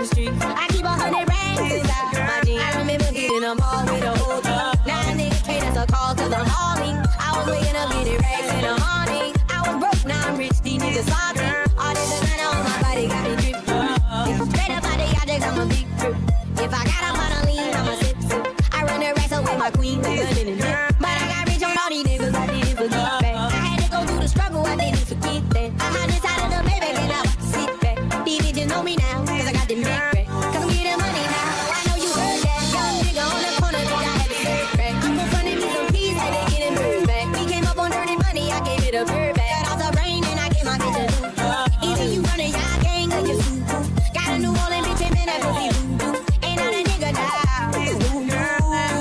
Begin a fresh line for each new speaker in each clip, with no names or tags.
the street. I keep 100 racks inside my jeans. I remember hitting them all with a whole team. Now a nigga can't answer calls cause I'm hauling. I was waking up getting racks in the morning. I was broke, now I'm rich, these niggas salty. All this designer on my body got me drippin'. Straight up out the objects, I'm a big trip. If I got up on a lean, I'm a sip. I run the racks up with my queen, London and dip. But I got rich on all these niggas, I didn't forget that. I had to go through the struggle, I didn't forget that. I had this out of the Maybach and I was sit back. These bitches know me now, cause I got them big back. Cause I'm getting money now, I know you heard that. Young nigga on the corner, bitch, I had to serve crack. Uncle funded me some peas, had to get them birds back. We came up on dirty money, I gave it a bird back. Got off the rain and I gave my bitch a new. Either you running y'all gang or you super. Got a New Orleans bitch and man, that pussy voodoo. Ain't not a nigga now.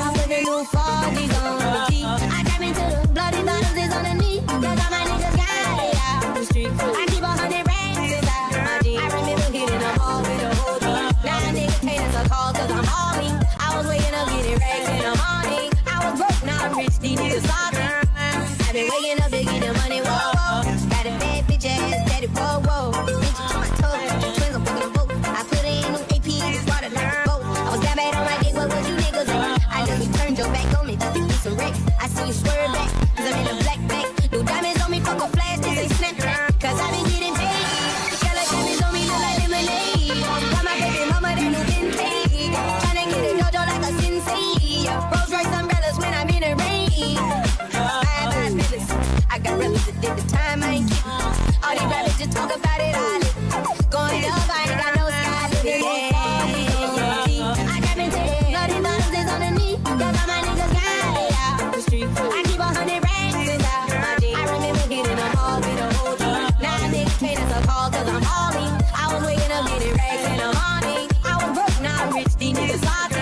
I'm putting new 40s on the G. I tap into the bloody bottles is on the knee. Cause all my niggas got it out the street. I keep 100 racks inside my jeans. I remember hitting them all with a whole team. Now a nigga can't answer calls cause I'm hauling. I was waking up getting racks in the morning. I was broke, now I'm rich, these niggas salty. I've been waking up to get the money, whoa, whoa. Got a bad bitch ass, daddy, whoa, whoa. Bitch to my toes, twins, I'm fucking boat. I put it in them APs, water like a boat. I was that bad on my dick, what would you niggas say? I know you turned your back on me just to get some wrecks. I see you swerve back, cause I'm in a black bag. No diamonds on me, fuck a flash, this ain't Snapchat. Cause I been getting paid. Yellow diamonds on me look like lemonade. Got my baby mama, that new vintage. Tryna get a dojo like a sensei. Rolls Royce umbrellas when I'm in the rain. I got brothers that did the time, I ain't kidding. All these rappers just talk about it, I live. Going up, I ain't got no sky limit. I tap into it, bloody bottles is on the knee. Cause all my niggas got it out the street. I keep 100 racks inside my jeans. I remember hitting them all with a whole team. Now a nigga can't answer calls cause I'm hauling. I was waking up getting racks in the morning. I was broke, now I'm rich, these niggas salty.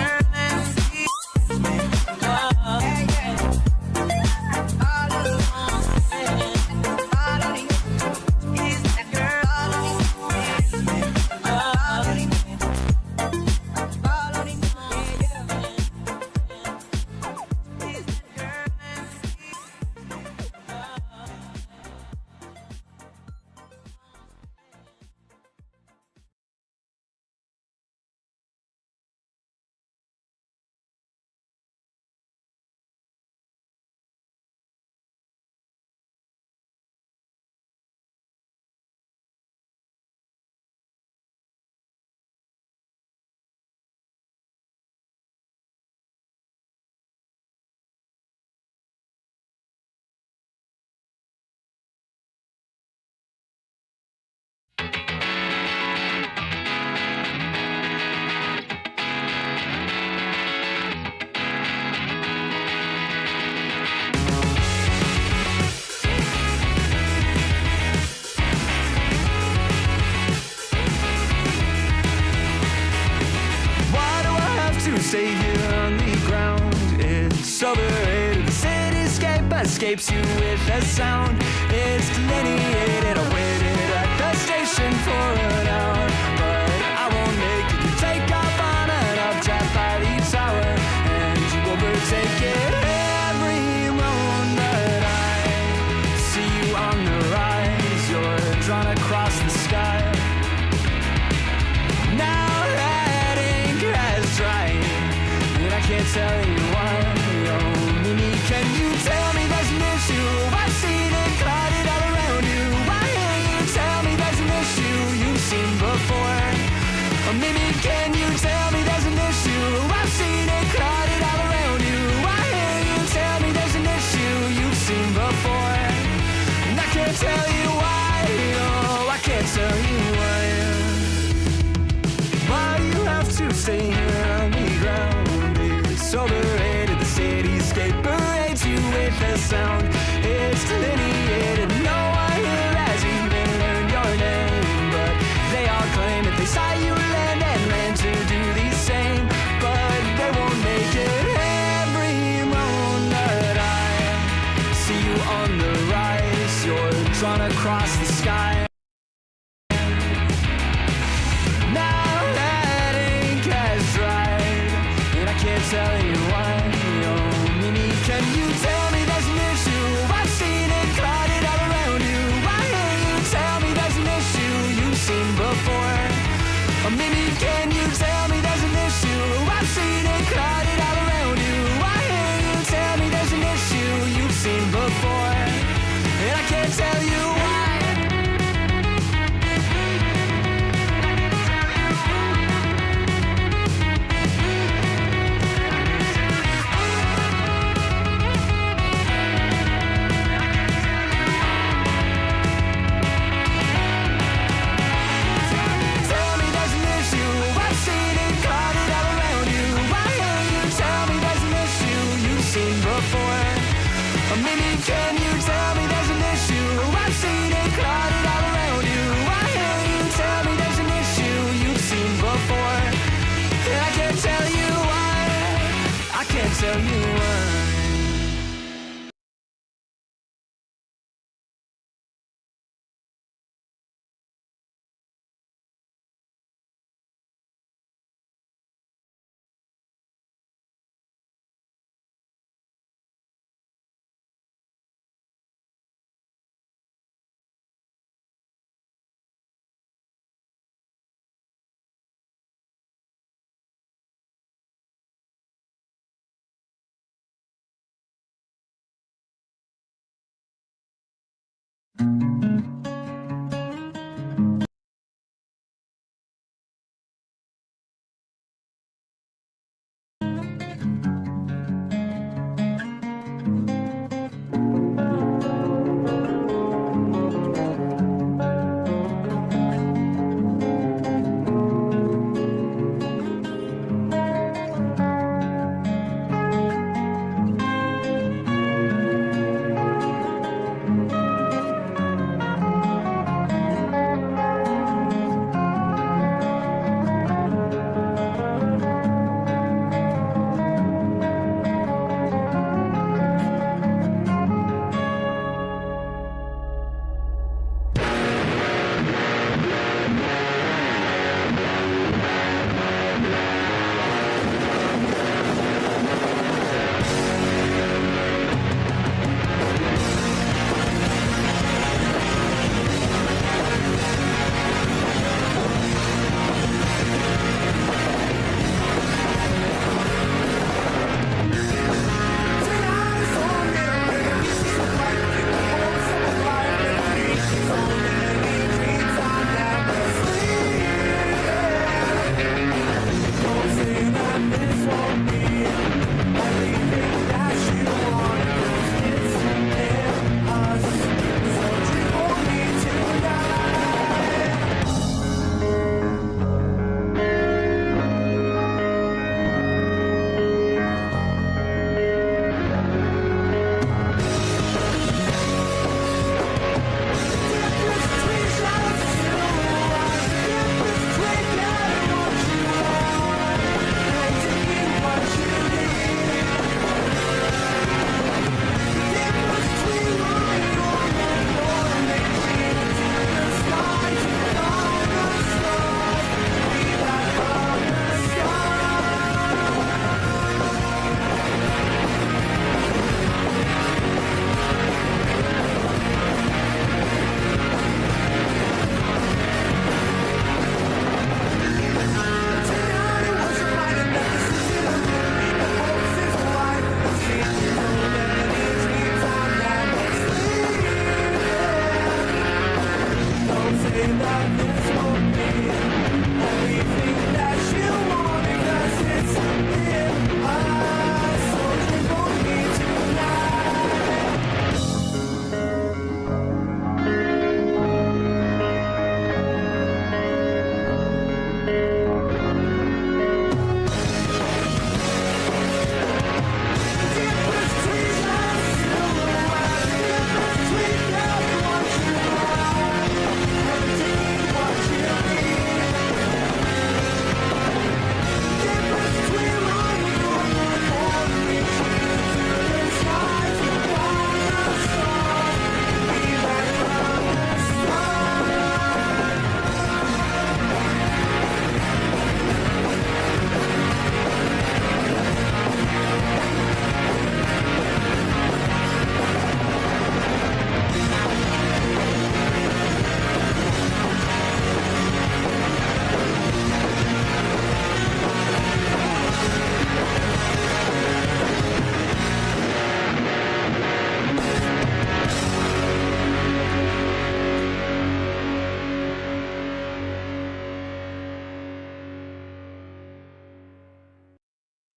Stay here on the ground. It's overrated. The cityscape escapes you with a sound. It's delineated. I waited at the station for an hour, but I won't make it. You take off on an uptight by the tower, and you overtake it. Every moment I see you on the rise, you're drawn across the sky. Now that ink has dried, I can't tell you why. Oh, Mimi, can you tell me there's an issue? I've seen it clouded all around you. Why can't you tell me there's an issue you've seen before? Oh, Mimi, can you tell me there's an issue? I've seen it clouded all around you. Why can't you tell me there's an issue you've seen before? And I can't tell you why. Oh, I can't tell you why. Why you have to stay here on the ground? It's overrated. The cityscape parades you with a sound. It's delineated. No one here has even learned your name, but they all claim that they saw you land and land to do the same, but they won't make it. Every moment I see you on the rise, you're drawn across the sky. Tell you why. Oh, Mimi, can you tell me there's an issue? I've seen it clouded all around you. Why can't you tell me there's an issue you've seen before? Oh, Mimi, can you tell you why.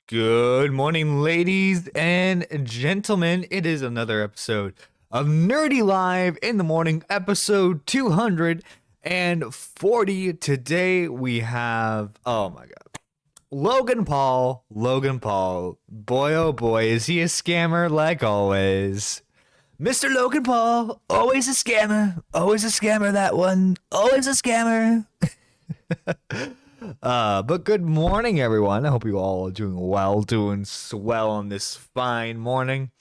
Good morning, ladies and gentlemen. It is another episode of Nerdy Live in the Morning, episode 240. Today we have, oh my god, Logan Paul. Boy, oh boy, is he a scammer like always. Mr. Logan Paul, always a scammer, that one, always a scammer. But good morning, everyone. I hope you all are doing well, doing swell on this fine morning.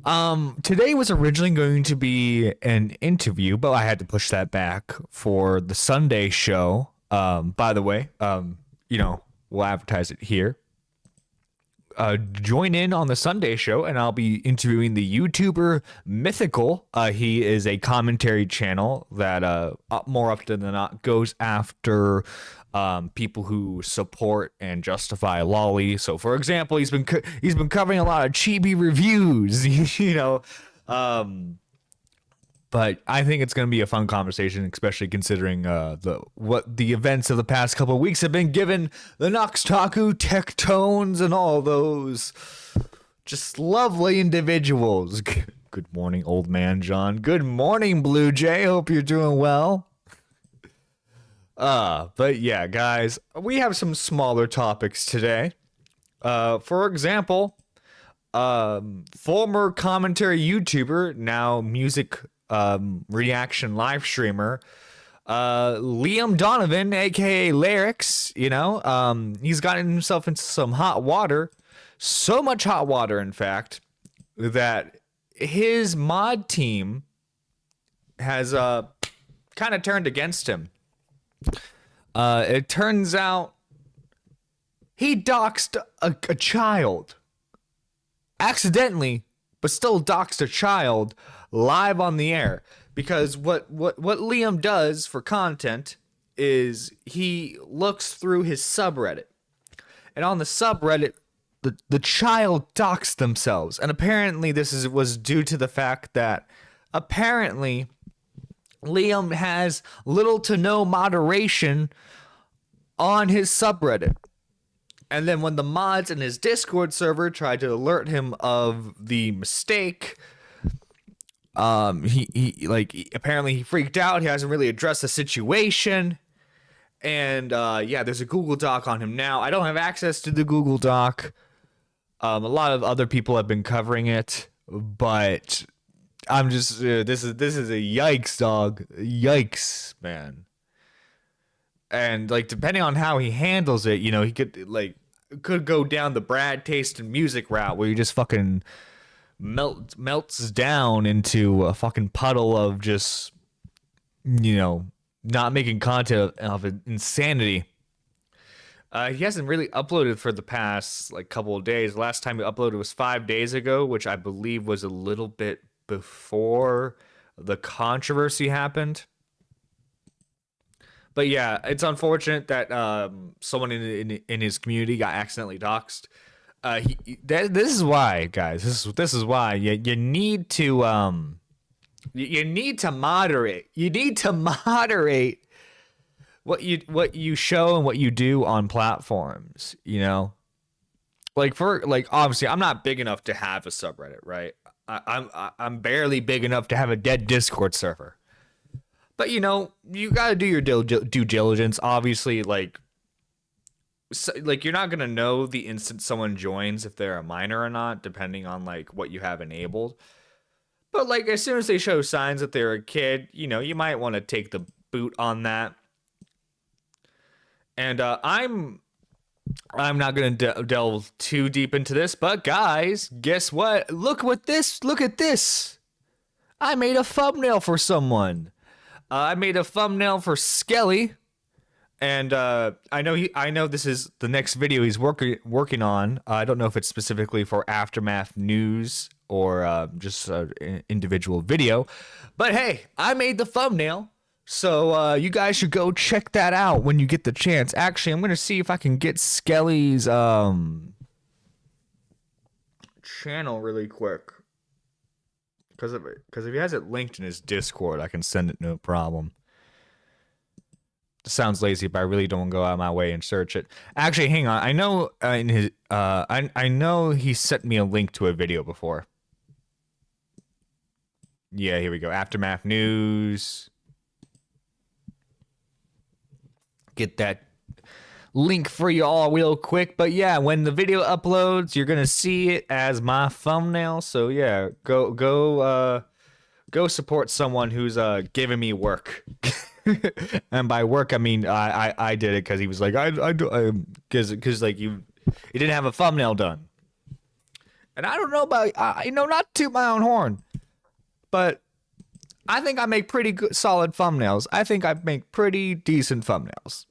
Today was originally going to be an interview, but I had to push that back for the Sunday show. By the way, we'll advertise it here. Join in on the Sunday show, and I'll be interviewing the YouTuber Mythical. He is a commentary channel that more often than not goes after people who support and justify lolly. So, for example, he's been covering a lot of chibi reviews, But I think it's going to be a fun conversation, especially considering what the events of the past couple of weeks have been, given the Noxtaku, Tectones, and all those just lovely individuals. Good morning, old man John. Good morning, Blue Jay. Hope you're doing well. But yeah, guys, we have some smaller topics today. For example, former commentary YouTuber, now music reaction live streamer, Liam Donovan, aka Lyrics, he's gotten himself into some hot water, so much hot water, in fact, that his mod team has kind of turned against him. It turns out he doxed a child accidentally, but still doxed a child live on the air, because what Liam does for content is he looks through his subreddit, and on the subreddit the child doxed themselves, and apparently this was due to the fact that apparently Liam has little to no moderation on his subreddit. And then when the mods in his Discord server tried to alert him of the mistake, he apparently freaked out. He hasn't really addressed the situation. And there's a Google Doc on him now. I don't have access to the Google Doc. A lot of other people have been covering it, but I'm just this is a yikes, dog. Yikes, man. And depending on how he handles it, he could go down the Brad Taste in music route, where he just fucking melts down into a fucking puddle of just not making content of insanity. He hasn't really uploaded for the past couple of days. The last time he uploaded was 5 days ago, which I believe was a little bit before the controversy happened. But yeah, it's unfortunate that someone in his community got accidentally doxxed. This is why, guys. This is why you need to moderate. You need to moderate what you show and what you do on platforms. Obviously, I'm not big enough to have a subreddit, right? I'm barely big enough to have a dead Discord server. But you gotta do your due diligence. Obviously, you're not gonna know the instant someone joins if they're a minor or not, depending on what you have enabled. But as soon as they show signs that they're a kid, you might want to take the boot on that. And I'm not gonna delve too deep into this, but guys, guess what? Look at this. I made a thumbnail for someone. I made a thumbnail for Skelly, and I know this is the next video he's working on. I don't know if it's specifically for Aftermath News or just an individual video, but hey, I made the thumbnail, so you guys should go check that out when you get the chance. Actually, I'm gonna see if I can get Skelly's channel really quick. Because if he has it linked in his Discord, I can send it no problem. It sounds lazy, but I really don't go out of my way and search it. Actually, hang on. I know I know he sent me a link to a video before. Yeah, here we go. Aftermath News. Get that link for you all real quick. But yeah, when the video uploads, you're gonna see it as my thumbnail. So yeah, go support someone who's giving me work. And by work, I mean I did it because he was like I do because like you didn't have a thumbnail done. And I don't know about not to toot my own horn, but I think I make pretty good solid thumbnails. I think I make pretty decent thumbnails.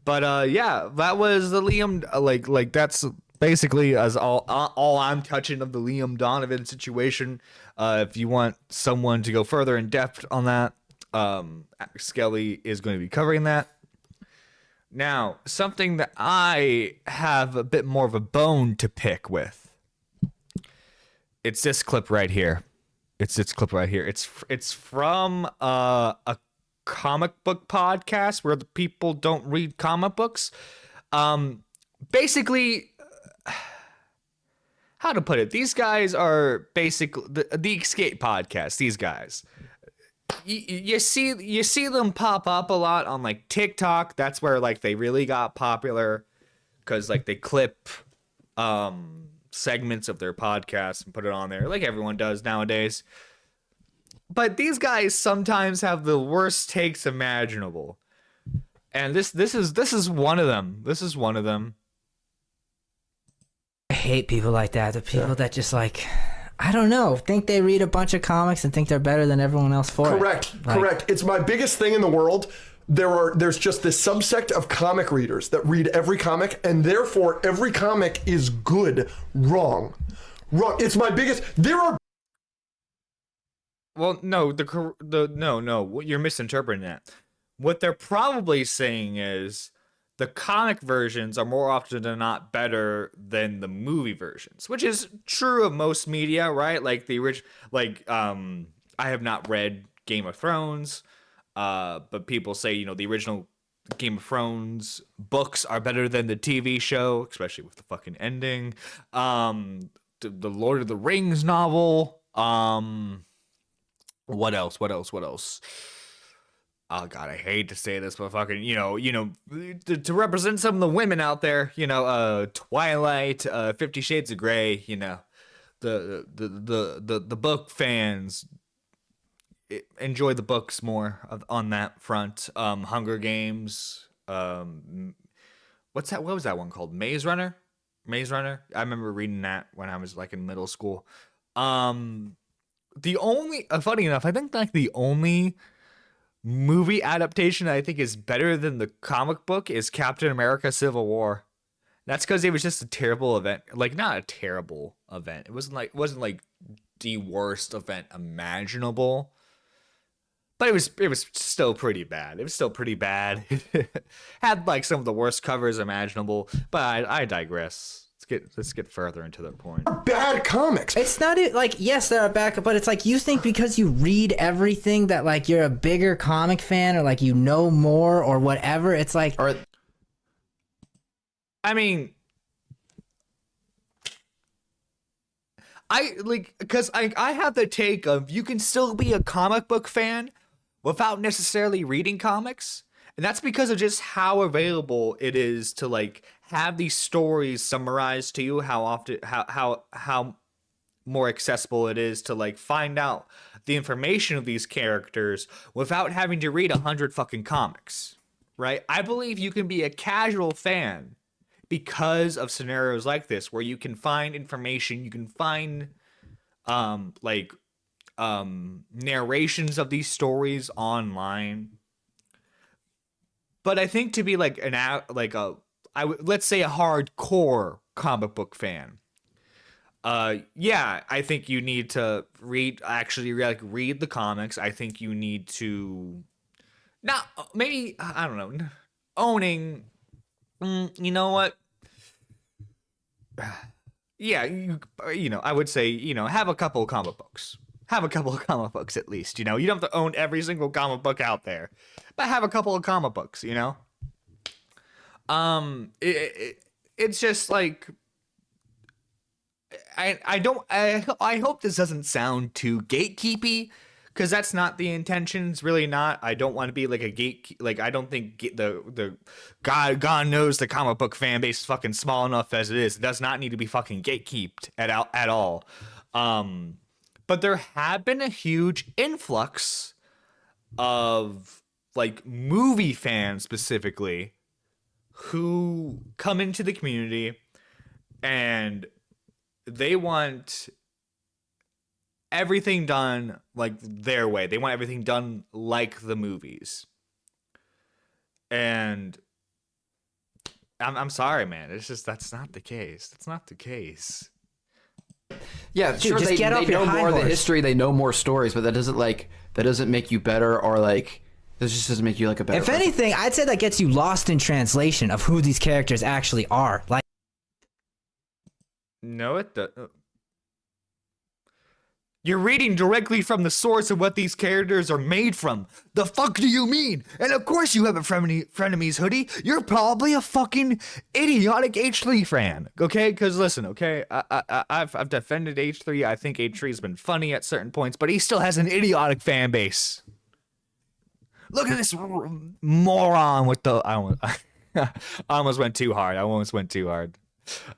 But yeah, that was the Liam like that's basically as all I'm touching of the Liam Donovan situation. If you want someone to go further in depth on that, Skelly is going to be covering that. Now, something that I have a bit more of a bone to pick with. It's this clip right here. It's from a comic book podcast where the people don't read comic books. Basically, how to put it? These guys are basically the Escape podcast. These guys. You see them pop up a lot on like TikTok. That's where like they really got popular because like they clip segments of their podcast and put it on there like everyone does nowadays. But these guys sometimes have the worst takes imaginable, and this is one of them. This is one of them.
I hate people like that. The people that just like, I don't know, think they read a bunch of comics and think they're better than everyone else for it.
Correct. It's my biggest thing in the world. There's just this subsect of comic readers that read every comic, and therefore every comic is good. Wrong. It's my biggest. There are.
Well, no, no, you're misinterpreting that. What they're probably saying is the comic versions are more often than not better than the movie versions, which is true of most media, right? Like the original, I have not read Game of Thrones, but people say, the original Game of Thrones books are better than the TV show, especially with the fucking ending. The Lord of the Rings novel. What else? Oh God, I hate to say this, but fucking, to represent some of the women out there, Twilight, 50 Shades of Grey, the book fans enjoy the books more on that front. Hunger Games, what was that one called? Maze Runner. I remember reading that when I was like in middle school. The only, funny enough, I think like the only movie adaptation I think is better than the comic book is Captain America: Civil War. That's because it was just a terrible event. Like, not a terrible event. It wasn't like the worst event imaginable. But it was still pretty bad. Had like some of the worst covers imaginable. But I digress. Let's get further into the point.
Bad comics.
It's not like, yes, they're a backup, but it's like you think because you read everything that like you're a bigger comic fan or like you know more or whatever. It's like,
I mean, because I have the take of you can still be a comic book fan without necessarily reading comics. And that's because of just how available it is to like have these stories summarized to you, how more accessible it is to like find out the information of these characters without having to read 100 fucking comics, right? I believe you can be a casual fan because of scenarios like this where you can find information, you can find narrations of these stories online. But I think to be like let's say a hardcore comic book fan, I think you need to read the comics. I think you need to owning. You know what? Yeah, I would say, have a couple of comic books. Have a couple of comic books at least, you don't have to own every single comic book out there, but have a couple of comic books, it's just like, I hope this doesn't sound too gatekeepy, because that's not the intention. It's really not. I don't want to be like a I don't think the God knows the comic book fan base is fucking small enough as it is. It does not need to be fucking gatekeeped at all. But there have been a huge influx of like movie fans specifically who come into the community and they want everything done like their way. They want everything done like the movies. And I'm sorry, man. It's just that's not the case. That's not the case.
Yeah,
Dude,
sure.
just
They
get off your
know
high
more of the
horse.
history. They know more stories, but that doesn't make you better or like. This just doesn't make you like a better.
If
person.
anything, I'd say that gets you lost in translation of who these characters actually are. Like,
No, it does. You're reading directly from the source of what these characters are made from. The fuck do you mean? And of course you have a frenemies hoodie. You're probably a fucking idiotic H3 fan. Okay? Because listen, okay, I've defended H3. I think H3's been funny at certain points, but he still has an idiotic fan base. Look at this moron with the. I almost went too hard.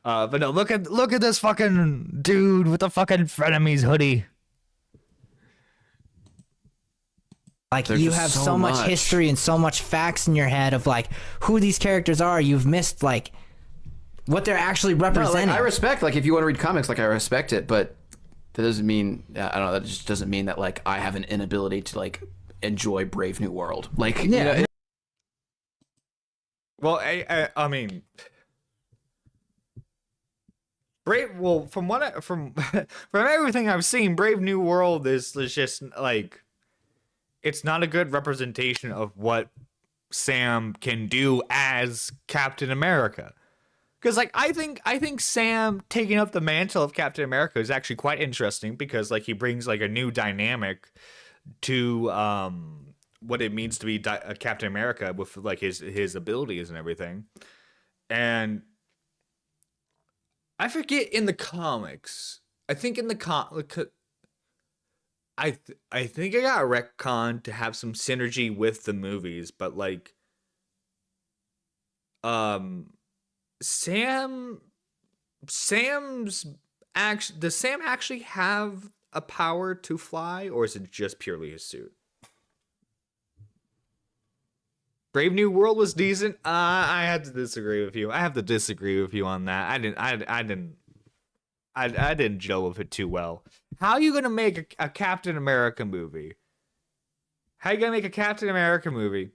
But no, look at this fucking dude with the fucking frenemies hoodie.
Like
There's
you
just
have
so
so much
much.
history and so much facts in your head of like who these characters are. You've missed like what they're actually
No,
representing.
like, I respect like if you want to read comics, like I respect it, but that doesn't mean I don't know. That just doesn't mean that like I have an inability to like enjoy Brave New World. Like you know,
Well, I mean, Brave. Well, from what from everything I've seen, Brave New World is just like it's not a good representation of what Sam can do as Captain America. Because like I think Sam taking up the mantle of Captain America is actually quite interesting because like he brings like a new dynamic to what it means to be a Captain America with like his abilities and everything. And I forget in the comics. I think in the I think I got retconned to have some synergy with the movies, but like Sam's actually does Sam actually have a power to fly, or is it just purely his suit? Brave New World was decent. I have to disagree with you. I have to disagree with you on that. I didn't gel with it too well. How are you gonna make a Captain America movie? How are you gonna make a Captain America movie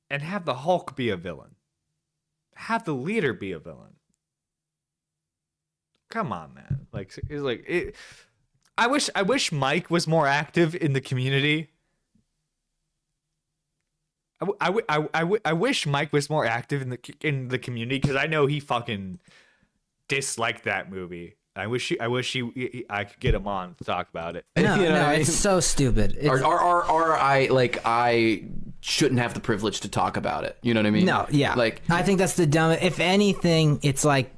and have the Hulk be a villain? Have the leader be a villain? Come on, man. Like it's like it. I wish Mike was more active in the community. I wish Mike was more active in the community because I know he fucking disliked that movie. I wish I could get him on to talk about it.
no,
You know
no,
what I mean?
it's so stupid. It's,
or I shouldn't have the privilege to talk about it. You know what I mean?
no, yeah.
Like
I think that's the dumbest. If anything, it's like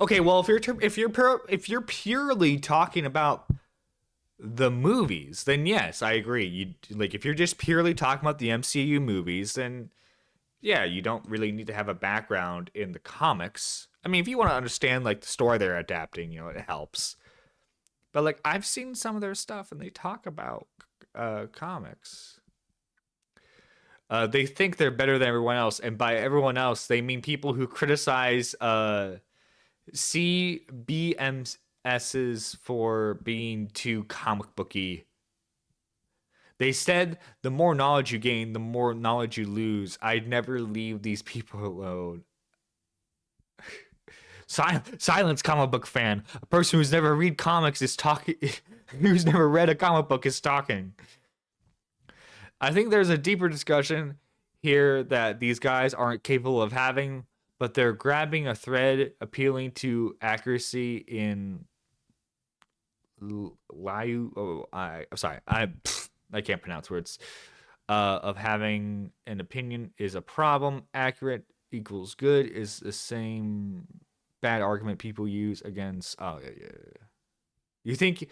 Okay, well if you're purely talking about the movies, then yes, I agree. You like if you're just purely talking about the MCU movies, then yeah, you don't really need to have a background in the comics. I mean, if you want to understand like the story they're adapting, you know, it helps. But like I've seen some of their stuff and they talk about comics. They think they're better than everyone else, and by everyone else, they mean people who criticize CBMSs for being too comic booky. They said the more knowledge you gain, the more knowledge you lose. I'd never leave these people alone. Silence, comic book fan. A person who's never read comics is talking. Who's never read a comic book is talking. I think there's a deeper discussion here that these guys aren't capable of having, but they're grabbing a thread appealing to accuracy in I can't pronounce words. Of having an opinion is a problem. Accurate equals good is the same bad argument people use against. Oh yeah. You think?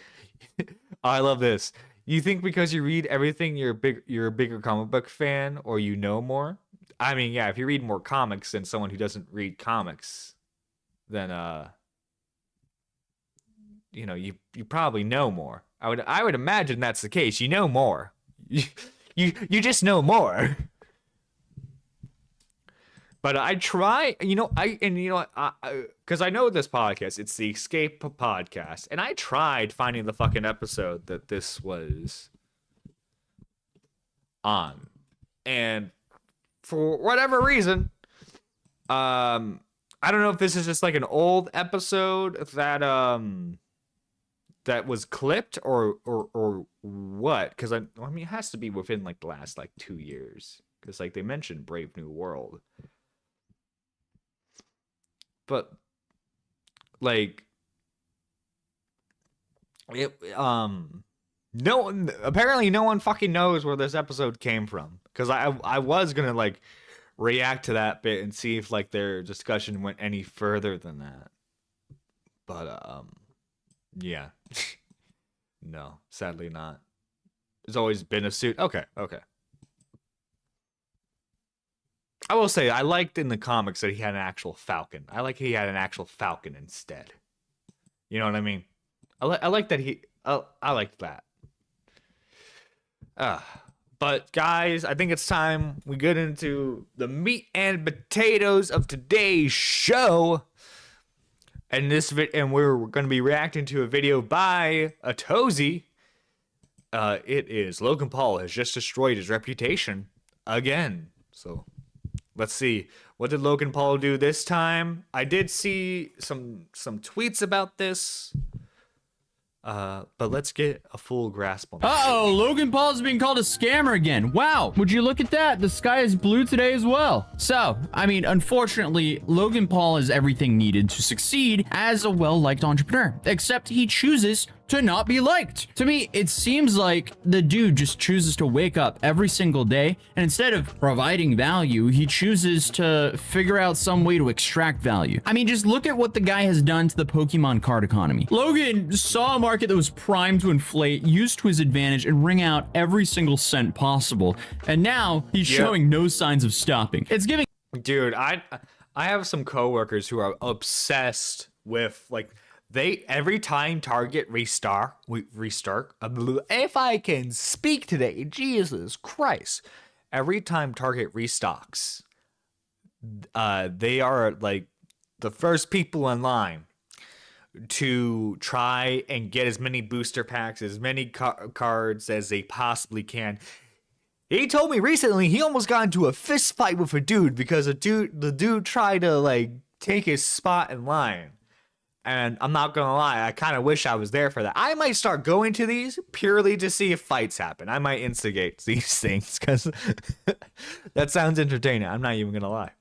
I love this. You think because you read everything, you're a bigger comic book fan, or you know more? I mean, yeah. If you read more comics than someone who doesn't read comics, then you know you probably know more. I would imagine that's the case. You know more. You just know more. But I try, because I know this podcast, it's the Escape Podcast, and I tried finding the fucking episode that this was on, and for whatever reason, I don't know if this is just like an old episode that was clipped or what, because I mean it has to be within like the last like 2 years, because like they mentioned Brave New World. But like it no one, apparently no one fucking knows where this episode came from, because I was gonna like react to that bit and see if like their discussion went any further than that, but yeah. No, sadly not. There's always been a suit. Okay. I will say, I liked in the comics that he had an actual falcon. I like he had an actual falcon instead. You know what I mean? I like that I liked that. But guys, I think it's time we get into the meat and potatoes of today's show. And we're going to be reacting to a video by Atozy. It is Logan Paul has just destroyed his reputation again. So let's see. What did Logan Paul do this time? I did see some tweets about this. But let's get a full grasp on that.
Uh-oh, Logan Paul is being called a scammer again. Wow, would you look at that? The sky is blue today as well. So, I mean, unfortunately, Logan Paul has everything needed to succeed as a well-liked entrepreneur, except he chooses to not be liked. To me, it seems like the dude just chooses to wake up every single day, and instead of providing value, he chooses to figure out some way to extract value. I mean, just look at what the guy has done to the Pokemon card economy. Logan saw a market that was primed to inflate, used to his advantage, and wring out every single cent possible, and now he's showing no signs of stopping. It's giving—
Dude, I have some coworkers who are obsessed with, like, every time Target restart, if I can speak today, Jesus Christ, every time Target restocks, they are like the first people in line to try and get as many booster packs, as many cards as they possibly can. He told me recently he almost got into a fist fight with a dude because the dude tried to like take his spot in line. And I'm not gonna lie, I kind of wish I was there for that. I might start going to these purely to see if fights happen. I might instigate these things because that sounds entertaining. I'm not even gonna lie.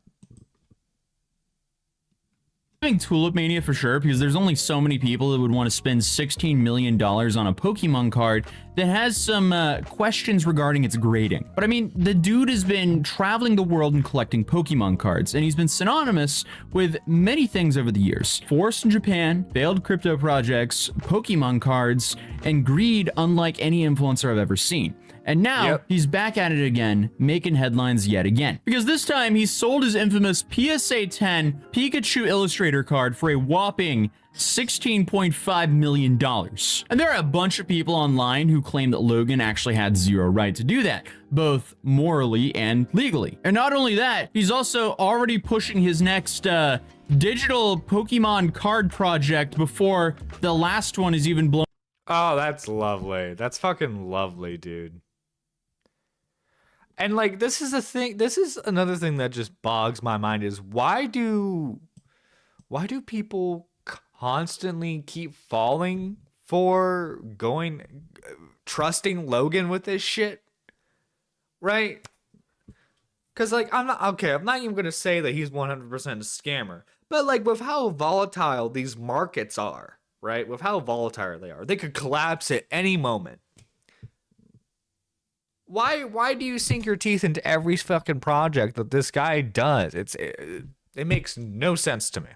Tulip Mania for sure, because there's only so many people that would want to spend $16 million on a Pokemon card that has some questions regarding its grading. But I mean, the dude has been traveling the world and collecting Pokemon cards, and he's been synonymous with many things over the years. Force in Japan, failed crypto projects, Pokemon cards, and greed unlike any influencer I've ever seen. And now he's back at it again, making headlines yet again. Because this time he sold his infamous PSA 10 Pikachu Illustrator card for a whopping $16.5 million. And there are a bunch of people online who claim that Logan actually had zero right to do that, both morally and legally. And not only that, he's also already pushing his next digital Pokemon card project before the last one is even blown.
Oh, that's lovely. That's fucking lovely, dude. And like, this is another thing that just bogs my mind is why do people constantly keep falling for trusting Logan with this shit? Right? Cause like, I'm not even gonna say that he's 100% a scammer, but like with how volatile these markets are, right? With how volatile they are, they could collapse at any moment. Why do you sink your teeth into every fucking project that this guy does? It makes no sense to me.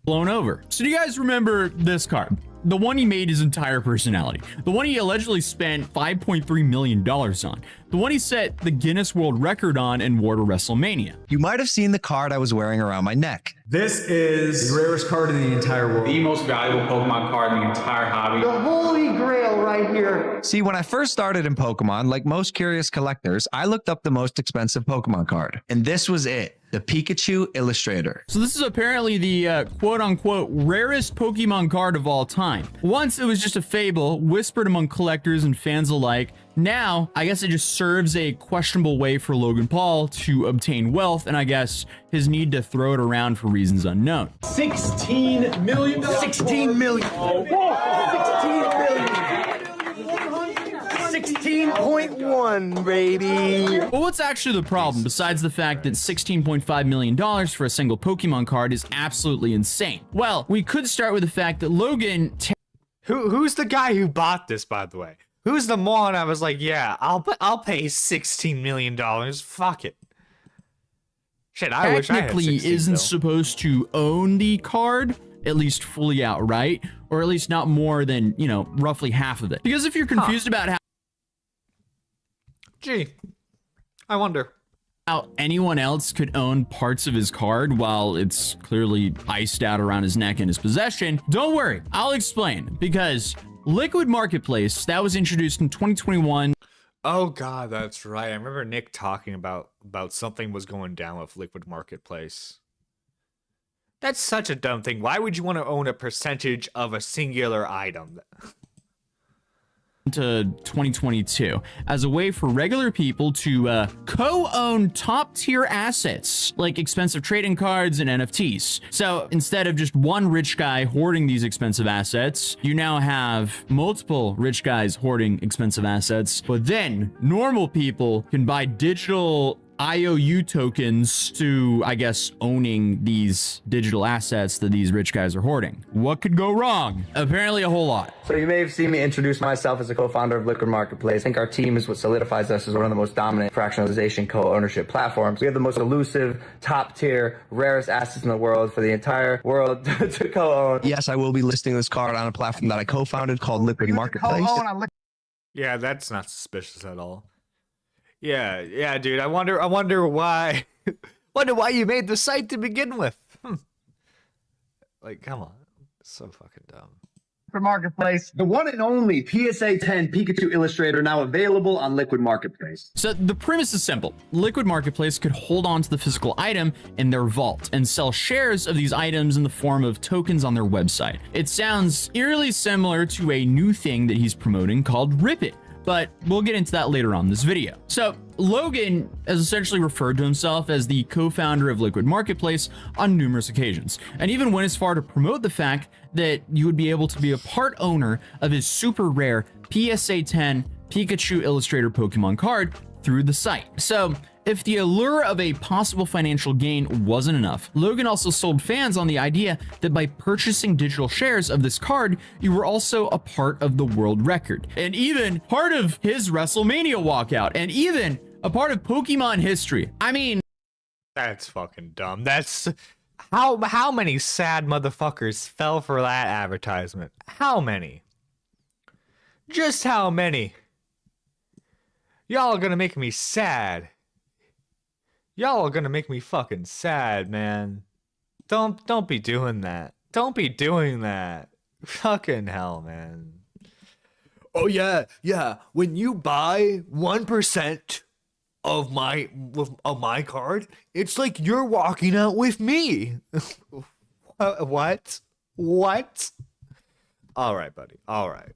blown over. So do you guys remember this card? The one he made his entire personality. The one he allegedly spent $5.3 million on. The one he set the Guinness World Record on and wore to WrestleMania.
You might have seen the card I was wearing around my neck.
This is the rarest card in the entire world.
The most valuable Pokemon card in the entire hobby.
The holy grail right here.
See, when I first started in Pokemon, like most curious collectors, I looked up the most expensive Pokemon card. And this was it, the Pikachu Illustrator.
So this is apparently the quote-unquote rarest Pokemon card of all time. Once it was just a fable, whispered among collectors and fans alike. Now, I guess it just serves a questionable way for Logan Paul to obtain wealth, and I guess his need to throw it around for reasons unknown.
$16 million.
16 million.
Oh, 16 million.
16.1, baby.
But what's actually the problem, besides the fact that $16.5 million for a single Pokemon card is absolutely insane? Well, we could start with the fact that Logan...
Who's the guy who bought this, by the way? Who's the moron? I was like, yeah, I'll pay $16 million. Fuck it. Shit, I wish I had
technically
16
isn't
mil.
supposed to own the card, at least fully outright, or at least not more than, you know, roughly half of it. Because if you're confused about
Gee, I wonder.
how anyone else could own parts of his card while it's clearly iced out around his neck in his possession, don't worry, I'll explain. Because Liquid Marketplace, that was introduced in 2021.
Oh god, that's right. I remember Nick talking about something was going down with Liquid Marketplace. That's such a dumb thing. Why would you want to own a percentage of a singular item?
To 2022 as a way for regular people to co-own top-tier assets like expensive trading cards and NFTs. So instead of just one rich guy hoarding these expensive assets, you now have multiple rich guys hoarding expensive assets, but then normal people can buy digital IOU tokens to, I guess, owning these digital assets that these rich guys are hoarding. What could go wrong? Apparently a whole lot.
So you may have seen me introduce myself as a co-founder of Liquid Marketplace. I think our team is what solidifies us as one of the most dominant fractionalization co-ownership platforms. We have the most elusive, top-tier, rarest assets in the world for the entire world to co-own.
Yes, I will be listing this card on a platform that I co-founded called Liquid Marketplace.
Yeah, that's not suspicious at all. Yeah, dude. I wonder why. Wonder why you made the site to begin with. Like, come on, it's so fucking dumb.
For Marketplace, the one and only PSA 10 Pikachu Illustrator now available on Liquid Marketplace.
So the premise is simple. Liquid Marketplace could hold on to the physical item in their vault and sell shares of these items in the form of tokens on their website. It sounds eerily similar to a new thing that he's promoting called Rip It, but we'll get into that later on in this video. So Logan has essentially referred to himself as the co-founder of Liquid Marketplace on numerous occasions, and even went as far to promote the fact that you would be able to be a part owner of his super rare PSA 10 Pikachu Illustrator Pokemon card through the site. So if the allure of a possible financial gain wasn't enough, Logan also sold fans on the idea that by purchasing digital shares of this card, you were also a part of the world record, and even part of his WrestleMania walkout, and even a part of Pokemon history. I mean,
That's fucking dumb. That's how many sad motherfuckers fell for that advertisement? How many? Just how many? Y'all are gonna make me sad. Y'all are gonna make me fucking sad, man. Don't be doing that. Don't be doing that. Fucking hell, man. Oh yeah. When you buy 1% of my card, it's like you're walking out with me. What? All right, buddy. All right.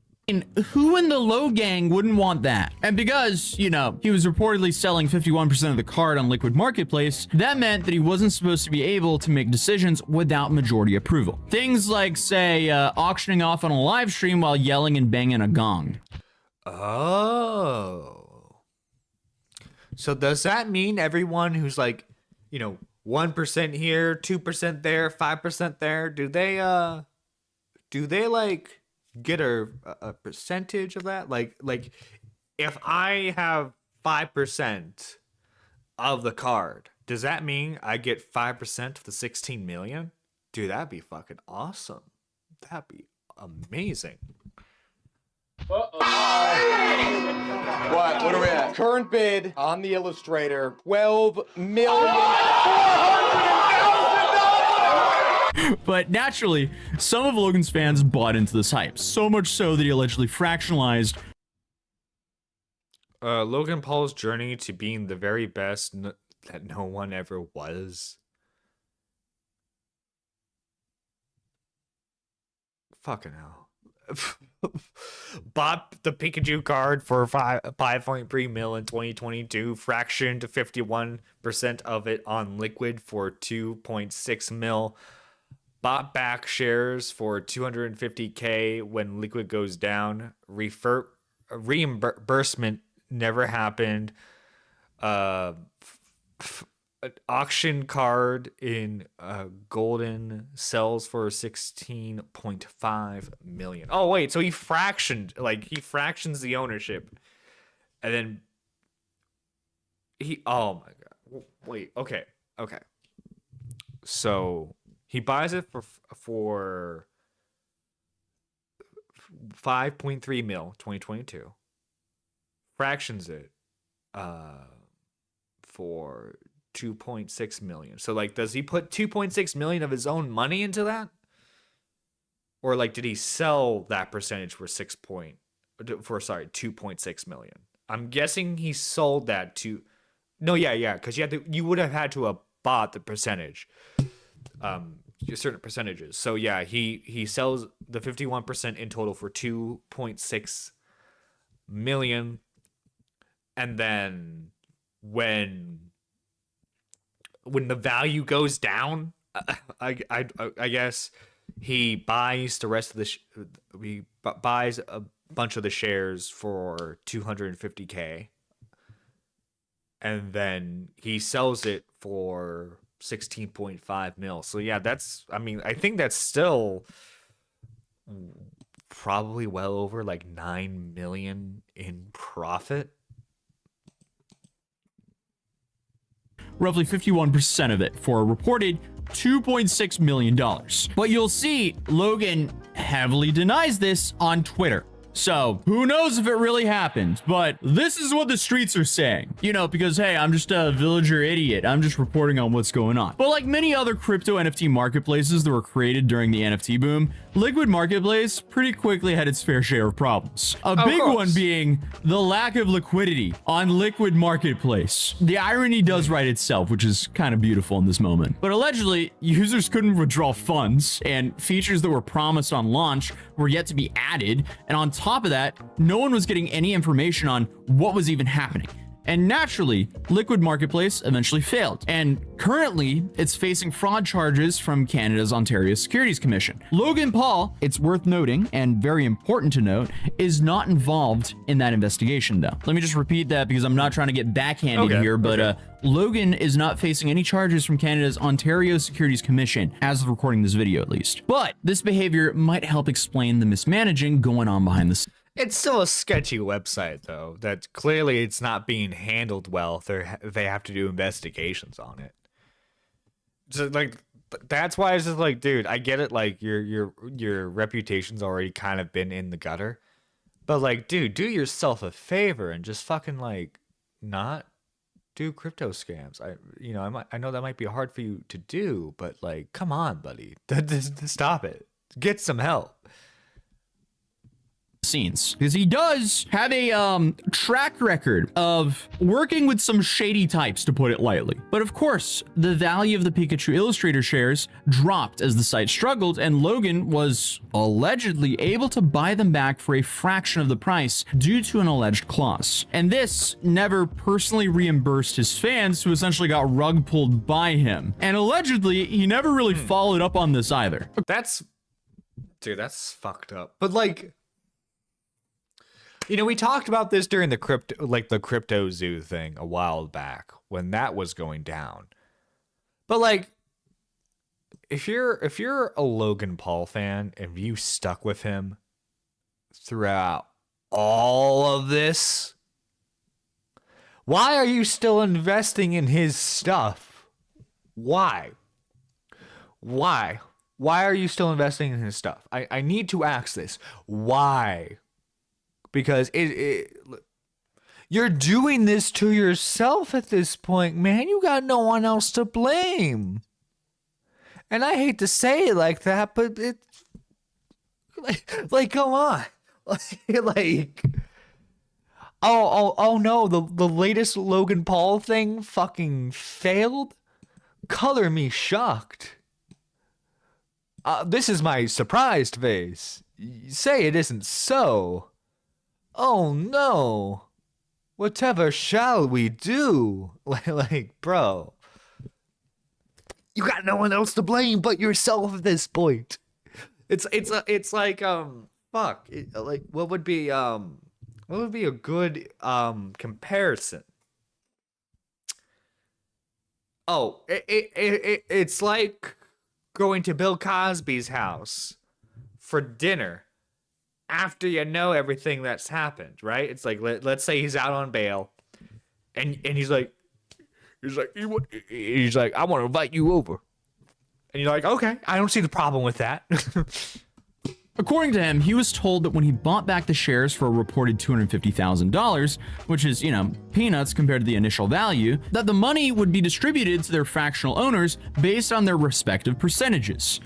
who in the Low gang wouldn't want that? And because, you know, he was reportedly selling 51% of the card on Liquid Marketplace, that meant that he wasn't supposed to be able to make decisions without majority approval. Things like, say, auctioning off on a live stream while yelling and banging a gong.
Oh. So does that mean everyone who's like, you know, 1% here, 2% there, 5% there, do they like get a percentage of that? Like if I have 5% of the card, does that mean I get 5% of the 16 million? Dude, that'd be fucking awesome. That'd be amazing.
What are we at? Current bid on the Illustrator, $12,400,000.
But naturally, some of Logan's fans bought into this hype, so much so that he allegedly fractionalized
Logan Paul's journey to being the very best that no one ever was. Fucking hell. Bought the Pikachu card for 5.3 mil in 2022, fractioned 51% of it on Liquid for 2.6 mil. Bought back shares for 250K when Liquid goes down. Reimbursement never happened. Auction card in golden sells for 16.5 million. Oh wait, so he fractioned, like he fractions the ownership, and then oh my god, wait, okay, so he buys it for 5.3 mil 2022, fractions it for 2.6 million. So like, does he put 2.6 million of his own money into that, or like did he sell that percentage for 2.6 million? I'm guessing he sold that to because you would have had to have bought the percentage, certain percentages. So yeah, he sells the 51% in total for 2.6 million, and then when the value goes down, I guess he buys the rest of the he buys a bunch of the shares for 250K, and then he sells it for 16.5 mil. So yeah, I think that's still probably well over like 9 million in profit.
roughly 51% of it for a reported $2.6 million. But you'll see Logan heavily denies this on Twitter. So who knows if it really happened, but this is what the streets are saying. You know, because hey, I'm just a villager idiot. I'm just reporting on what's going on. But like many other crypto NFT marketplaces that were created during the NFT boom, Liquid Marketplace pretty quickly had its fair share of problems. A big one being the lack of liquidity on Liquid Marketplace. The irony does write itself, which is kind of beautiful in this moment. But allegedly, users couldn't withdraw funds, and features that were promised on launch were yet to be added, and on top of that, no one was getting any information on what was even happening. And naturally, Liquid Marketplace eventually failed. And currently, it's facing fraud charges from Canada's Ontario Securities Commission. Logan Paul, it's worth noting, and very important to note, is not involved in that investigation, though. Let me just repeat that because I'm not trying to get backhanded here, but Logan is not facing any charges from Canada's Ontario Securities Commission, as of recording this video at least. But this behavior might help explain the mismanaging going on behind the scenes.
It's still a sketchy website, though, that clearly it's not being handled well. They have to do investigations on it. So, like, that's why it's just like, dude, I get it. Like, your reputation's already kind of been in the gutter, but like, dude, do yourself a favor and just fucking like not do crypto scams. I know that might be hard for you to do, but like, come on, buddy, stop it. Get some help.
Scenes, because he does have a track record of working with some shady types, to put it lightly. But of course, the value of the Pikachu Illustrator shares dropped as the site struggled, and Logan was allegedly able to buy them back for a fraction of the price due to an alleged clause. And this never personally reimbursed his fans, who essentially got rug pulled by him. And allegedly, he never really followed up on this either.
That's fucked up. But like, you know, we talked about this during the crypto zoo thing a while back when that was going down. But like, if you're a Logan Paul fan and you stuck with him throughout all of this, why are you still investing in his stuff? Why? Why are you still investing in his stuff? I need to ask this. Why? Because you're doing this to yourself at this point, man. You got no one else to blame. And I hate to say it like that, but it's like come on. Like oh no, the latest Logan Paul thing fucking failed? Color me shocked. This is my surprised face. Say it isn't so. Oh no. Whatever shall we do? Like, bro. You got no one else to blame but yourself at this point. It's like fuck. Like what would be a good comparison? Oh, it's like going to Bill Cosby's house for dinner after you know everything that's happened, right? It's like let's say he's out on bail, and he's like I want to invite you over, and you're like, okay, I don't see the problem with that.
According to him, he was told that when he bought back the shares for a reported $250,000, which is, peanuts compared to the initial value, that the money would be distributed to their fractional owners based on their respective percentages.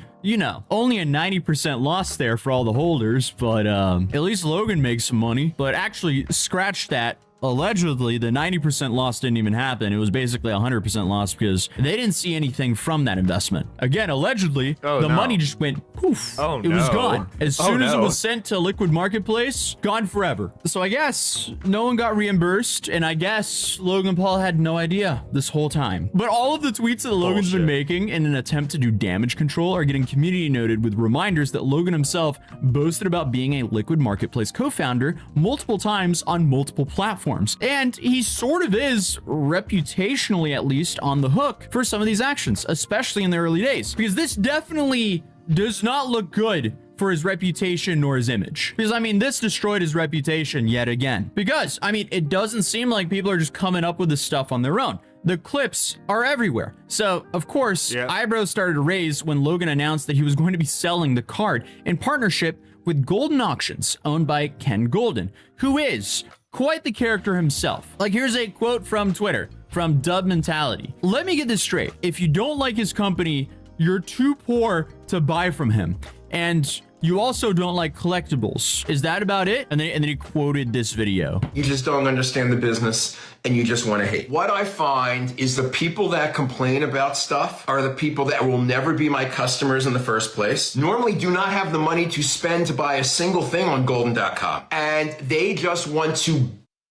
Only a 90% loss there for all the holders, but at least Logan makes some money. But actually, scratch that. Allegedly, the 90% loss didn't even happen. It was basically 100% loss because they didn't see anything from that investment. Again, allegedly, the money just went poof. It was gone. As soon as it was sent to Liquid Marketplace, gone forever. So I guess no one got reimbursed, and I guess Logan Paul had no idea this whole time. But all of the tweets that Logan's been making in an attempt to do damage control are getting community noted with reminders that Logan himself boasted about being a Liquid Marketplace co-founder multiple times on multiple platforms. And he sort of is, reputationally at least, on the hook for some of these actions, especially in the early days. Because this definitely does not look good for his reputation nor his image. Because, this destroyed his reputation yet again. Because, it doesn't seem like people are just coming up with this stuff on their own. The clips are everywhere. So, of course, eyebrows started to raise when Logan announced that he was going to be selling the card in partnership with Golden Auctions, owned by Ken Golden, who is quite the character himself. Like, here's a quote from Twitter, from Dub Mentality. Let me get this straight. If you don't like his company, you're too poor to buy from him. And you also don't like collectibles. Is that about it? And then he quoted this video.
You just don't understand the business and you just want to hate. What I find is the people that complain about stuff are the people that will never be my customers in the first place, normally do not have the money to spend to buy a single thing on golden.com. And they just want to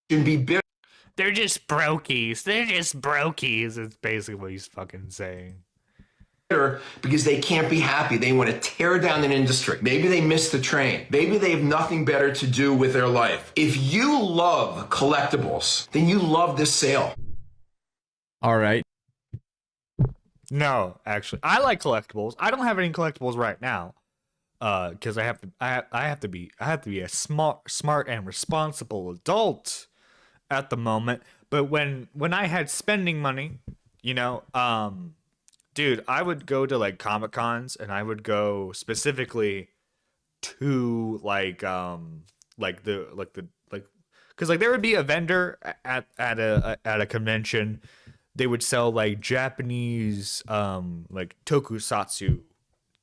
be bitter.
They're just brokies. They're just brokies. It's basically what he's fucking saying.
Because they can't be happy. They want to tear down an industry. Maybe they missed the train. Maybe they have nothing better to do with their life. If you love collectibles, then you love this sale.
All right.
No, actually, I like collectibles. I don't have any collectibles right now, because I have to be a smart and responsible adult at the moment. But when I had spending money, dude, I would go to like Comic Cons, and I would go specifically to because there would be a vendor at a convention. They would sell like Japanese like tokusatsu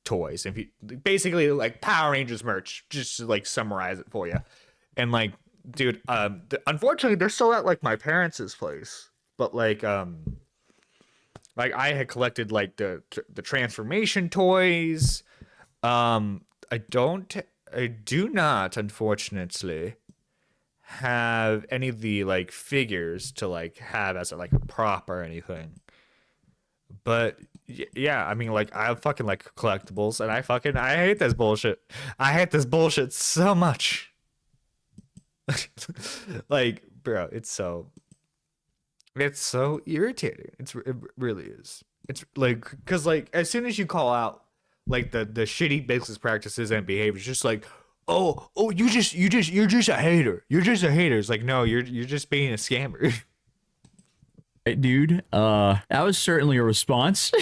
toys, and basically like Power Rangers merch, just to like summarize it for you. And like, dude, unfortunately they're still at like my parents' place, but like I had collected like the transformation toys. I do not, unfortunately, have any of the like figures to like have as like a prop or anything. But yeah, I fucking like collectibles, and I hate this bullshit. I hate this bullshit so much. Like, bro, it's so irritating. It really is. It's like, because like as soon as you call out like the shitty business practices and behaviors, just like, oh, you're just a hater. You're just a hater. It's like, no, you're just being a scammer.
Hey, dude, that was certainly a response.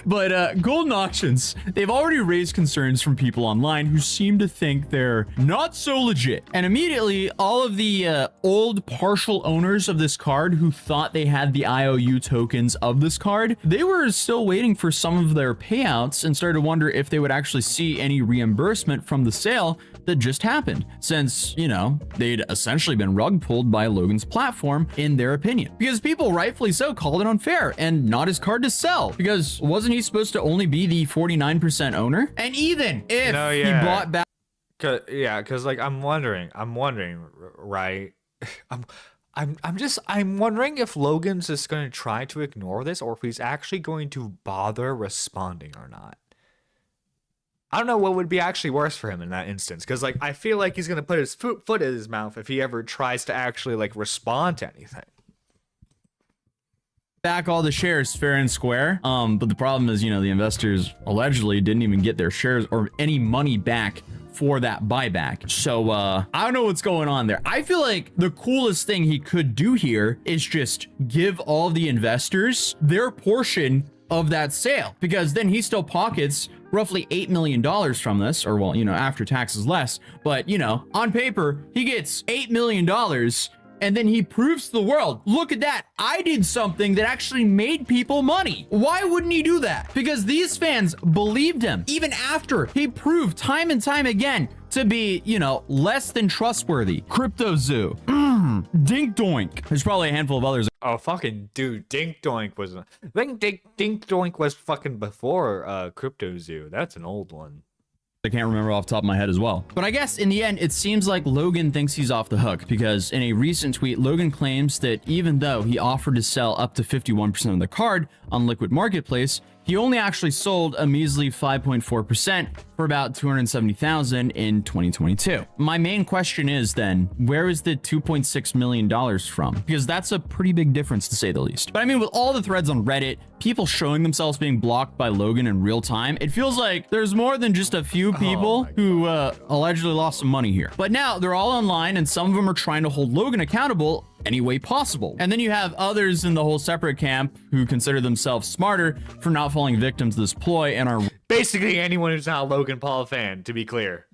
But golden auctions, they've already raised concerns from people online who seem to think they're not so legit. And immediately, all of the old partial owners of this card who thought they had the IOU tokens of this card, they were still waiting for some of their payouts and started to wonder if they would actually see any reimbursement from the sale that just happened, since, you know, they'd essentially been rug pulled by Logan's platform, in their opinion. Because people rightfully so called it unfair and not his card to sell, because wasn't he supposed to only be the 49% owner? And even if he bought back,
because like I'm wondering, right? I'm wondering if Logan's just going to try to ignore this, or if he's actually going to bother responding or not. I don't know what would be actually worse for him in that instance, because like I feel like he's going to put his foot in his mouth if he ever tries to actually like respond to anything.
back all the shares fair and square. But the problem is, you know, the investors allegedly didn't even get their shares or any money back for that buyback. So I don't know what's going on there. I feel like the coolest thing he could do here is just give all the investors their portion of that sale, because then he still pockets roughly $8 million from this, or well, you know, after taxes less, but you know, on paper, he gets $8 million. And then he proves to the world, look at that, I did something that actually made people money. Why wouldn't he do that? Because these fans believed him, even after he proved time and time again to be, you know, less than trustworthy. Crypto Zoo, Dink Doink. There's probably a handful of others.
Oh, fucking dude, Dink Doink was, I think Dink Doink was fucking before Crypto Zoo. That's an old one.
I can't remember off the top of my head as well. But I guess in the end, it seems like Logan thinks he's off the hook, because in a recent tweet, Logan claims that even though he offered to sell up to 51% of the card on Liquid Marketplace, he only actually sold a measly 5.4% for about $270,000 in 2022. My main question is then, where is the $2.6 million from? Because that's a pretty big difference, to say the least. But I mean, with all the threads on Reddit, people showing themselves being blocked by Logan in real time, it feels like there's more than just a few people who allegedly lost some money here. But now they're all online, and some of them are trying to hold Logan accountable any way possible. And then you have others in the whole separate camp who consider themselves smarter for not falling victim to this ploy and are
basically anyone who's not a Logan Paul fan, to be clear.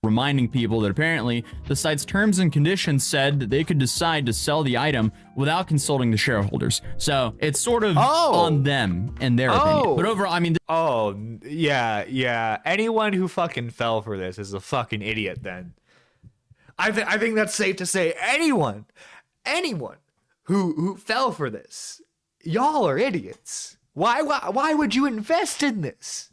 reminding people that apparently the site's terms and conditions said that they could decide to sell the item without consulting the shareholders. So it's sort of on them and their opinion. But overall, I mean,
yeah. Anyone who fucking fell for this is a fucking idiot then. I think that's safe to say. Anyone who fell for this, y'all are idiots. Why would you invest in this?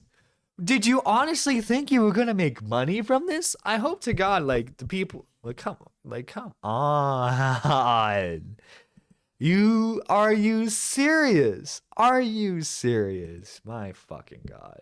Did you honestly think you were gonna make money from this? I hope to God, like, the people, come on. Are you serious? Are you serious? My fucking God.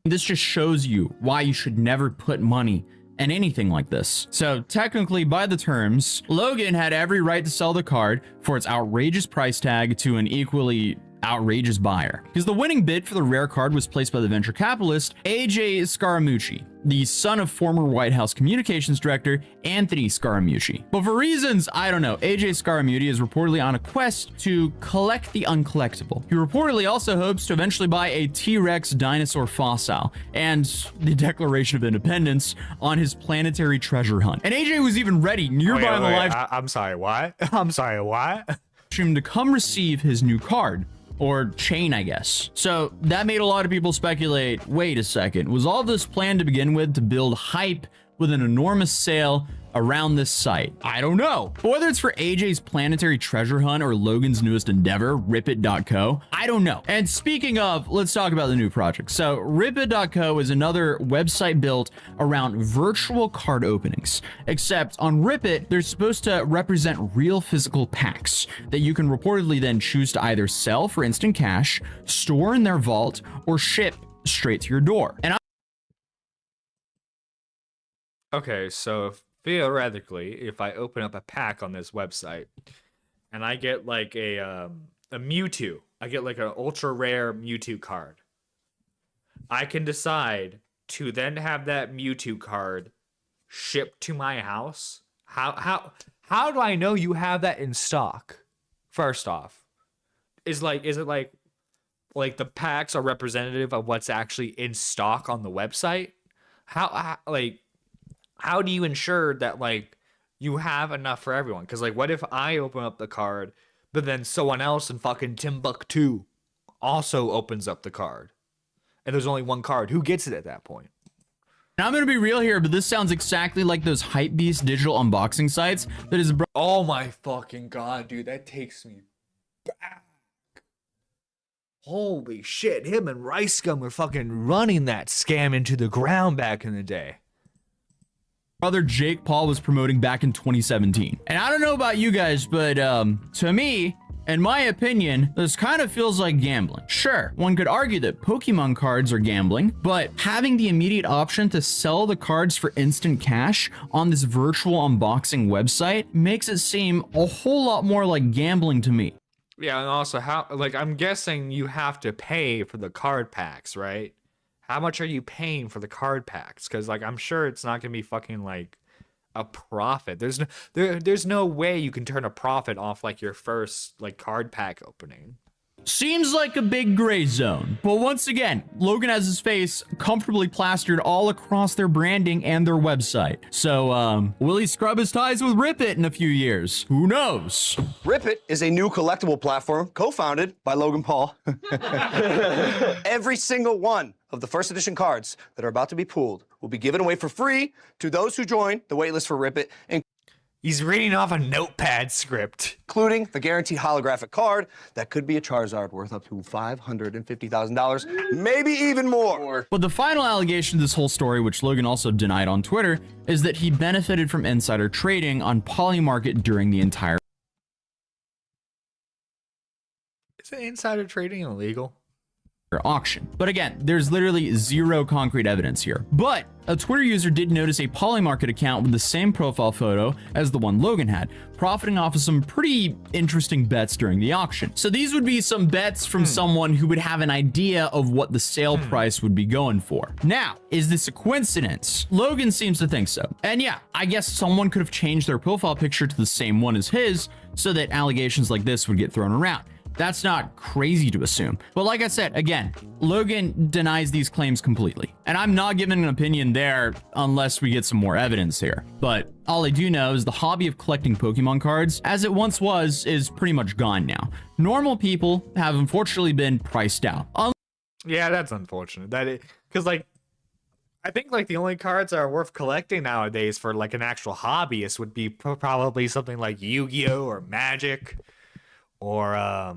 This just shows you why you should never put money in anything like this. So technically, by the terms, Logan had every right to sell the card for its outrageous price tag to an equally outrageous buyer, because the winning bid for the rare card was placed by the venture capitalist AJ Scaramucci, the son of former White House communications director Anthony Scaramucci. But for reasons I don't know, AJ Scaramucci is reportedly on a quest to collect the uncollectible. He reportedly also hopes to eventually buy a T-Rex dinosaur fossil and the Declaration of Independence on his planetary treasure hunt. And AJ was even ready nearby on the live.
I'm sorry, what? I'm sorry, what?
To come receive his new card. Or chain, I guess. So that made a lot of people speculate, wait a second, was all this planned to begin with to build hype with an enormous sale around this site? I don't know. But whether it's for AJ's planetary treasure hunt or Logan's newest endeavor, ripit.co, I don't know. And speaking of, let's talk about the new project. So ripit.co is another website built around virtual card openings, except on Ripit, they're supposed to represent real physical packs that you can reportedly then choose to either sell for instant cash, store in their vault, or ship straight to your door. And
okay, so theoretically, if I open up a pack on this website and I get like a Mewtwo, I get like an ultra rare Mewtwo card, I can decide to then have that Mewtwo card shipped to my house. How do I know you have that in stock? First off, is it like like the packs are representative of what's actually in stock on the website? How do you ensure that like you have enough for everyone? Because like, what if I open up the card, but then someone else in fucking Timbuktu also opens up the card, and there's only one card? Who gets it at that point?
Now I'm gonna be real here, but this sounds exactly like those hypebeast digital unboxing sites that is.
Oh my fucking god, dude, that takes me back. Holy shit, him and Rice Gum were fucking running that scam into the ground back in the day.
Brother Jake Paul was promoting back in 2017. And I don't know about you guys, but to me, in my opinion, this kind of feels like gambling. Sure, one could argue that Pokemon cards are gambling, but having the immediate option to sell the cards for instant cash on this virtual unboxing website makes it seem a whole lot more like gambling to me.
Yeah, and also how, like, I'm guessing you have to pay for the card packs, right? How much are you paying for the card packs? Because, like, I'm sure it's not gonna be fucking like a profit. There's no way you can turn a profit off like your first like card pack opening.
Seems like a big gray zone. But once again, Logan has his face comfortably plastered all across their branding and their website. So, will he scrub his ties with Rip It in a few years? Who knows?
Rip It is a new collectible platform co-founded by Logan Paul. Every single one of the first edition cards that are about to be pulled will be given away for free to those who join the waitlist for Rip It.
He's reading off a notepad script.
Including the guaranteed holographic card that could be a Charizard worth up to $550,000, maybe even more.
But the final allegation of this whole story, which Logan also denied on Twitter, is that he benefited from insider trading on Polymarket during the entire.
Is insider trading illegal?
Auction. But again, there's literally zero concrete evidence here. But a Twitter user did notice a Polymarket account with the same profile photo as the one Logan had, profiting off of some pretty interesting bets during the auction. So these would be some bets from someone who would have an idea of what the sale price would be going for. Now, is this a coincidence? Logan seems to think so. And yeah, I guess someone could have changed their profile picture to the same one as his so that allegations like this would get thrown around. That's not crazy to assume. But like I said, again, Logan denies these claims completely. And I'm not giving an opinion there unless we get some more evidence here. But all I do know is the hobby of collecting Pokemon cards, as it once was, is pretty much gone now. Normal people have unfortunately been priced out.
Yeah, that's unfortunate. Because like, I think like the only cards that are worth collecting nowadays for like an actual hobbyist would be probably something like Yu-Gi-Oh! Or Magic. Or, I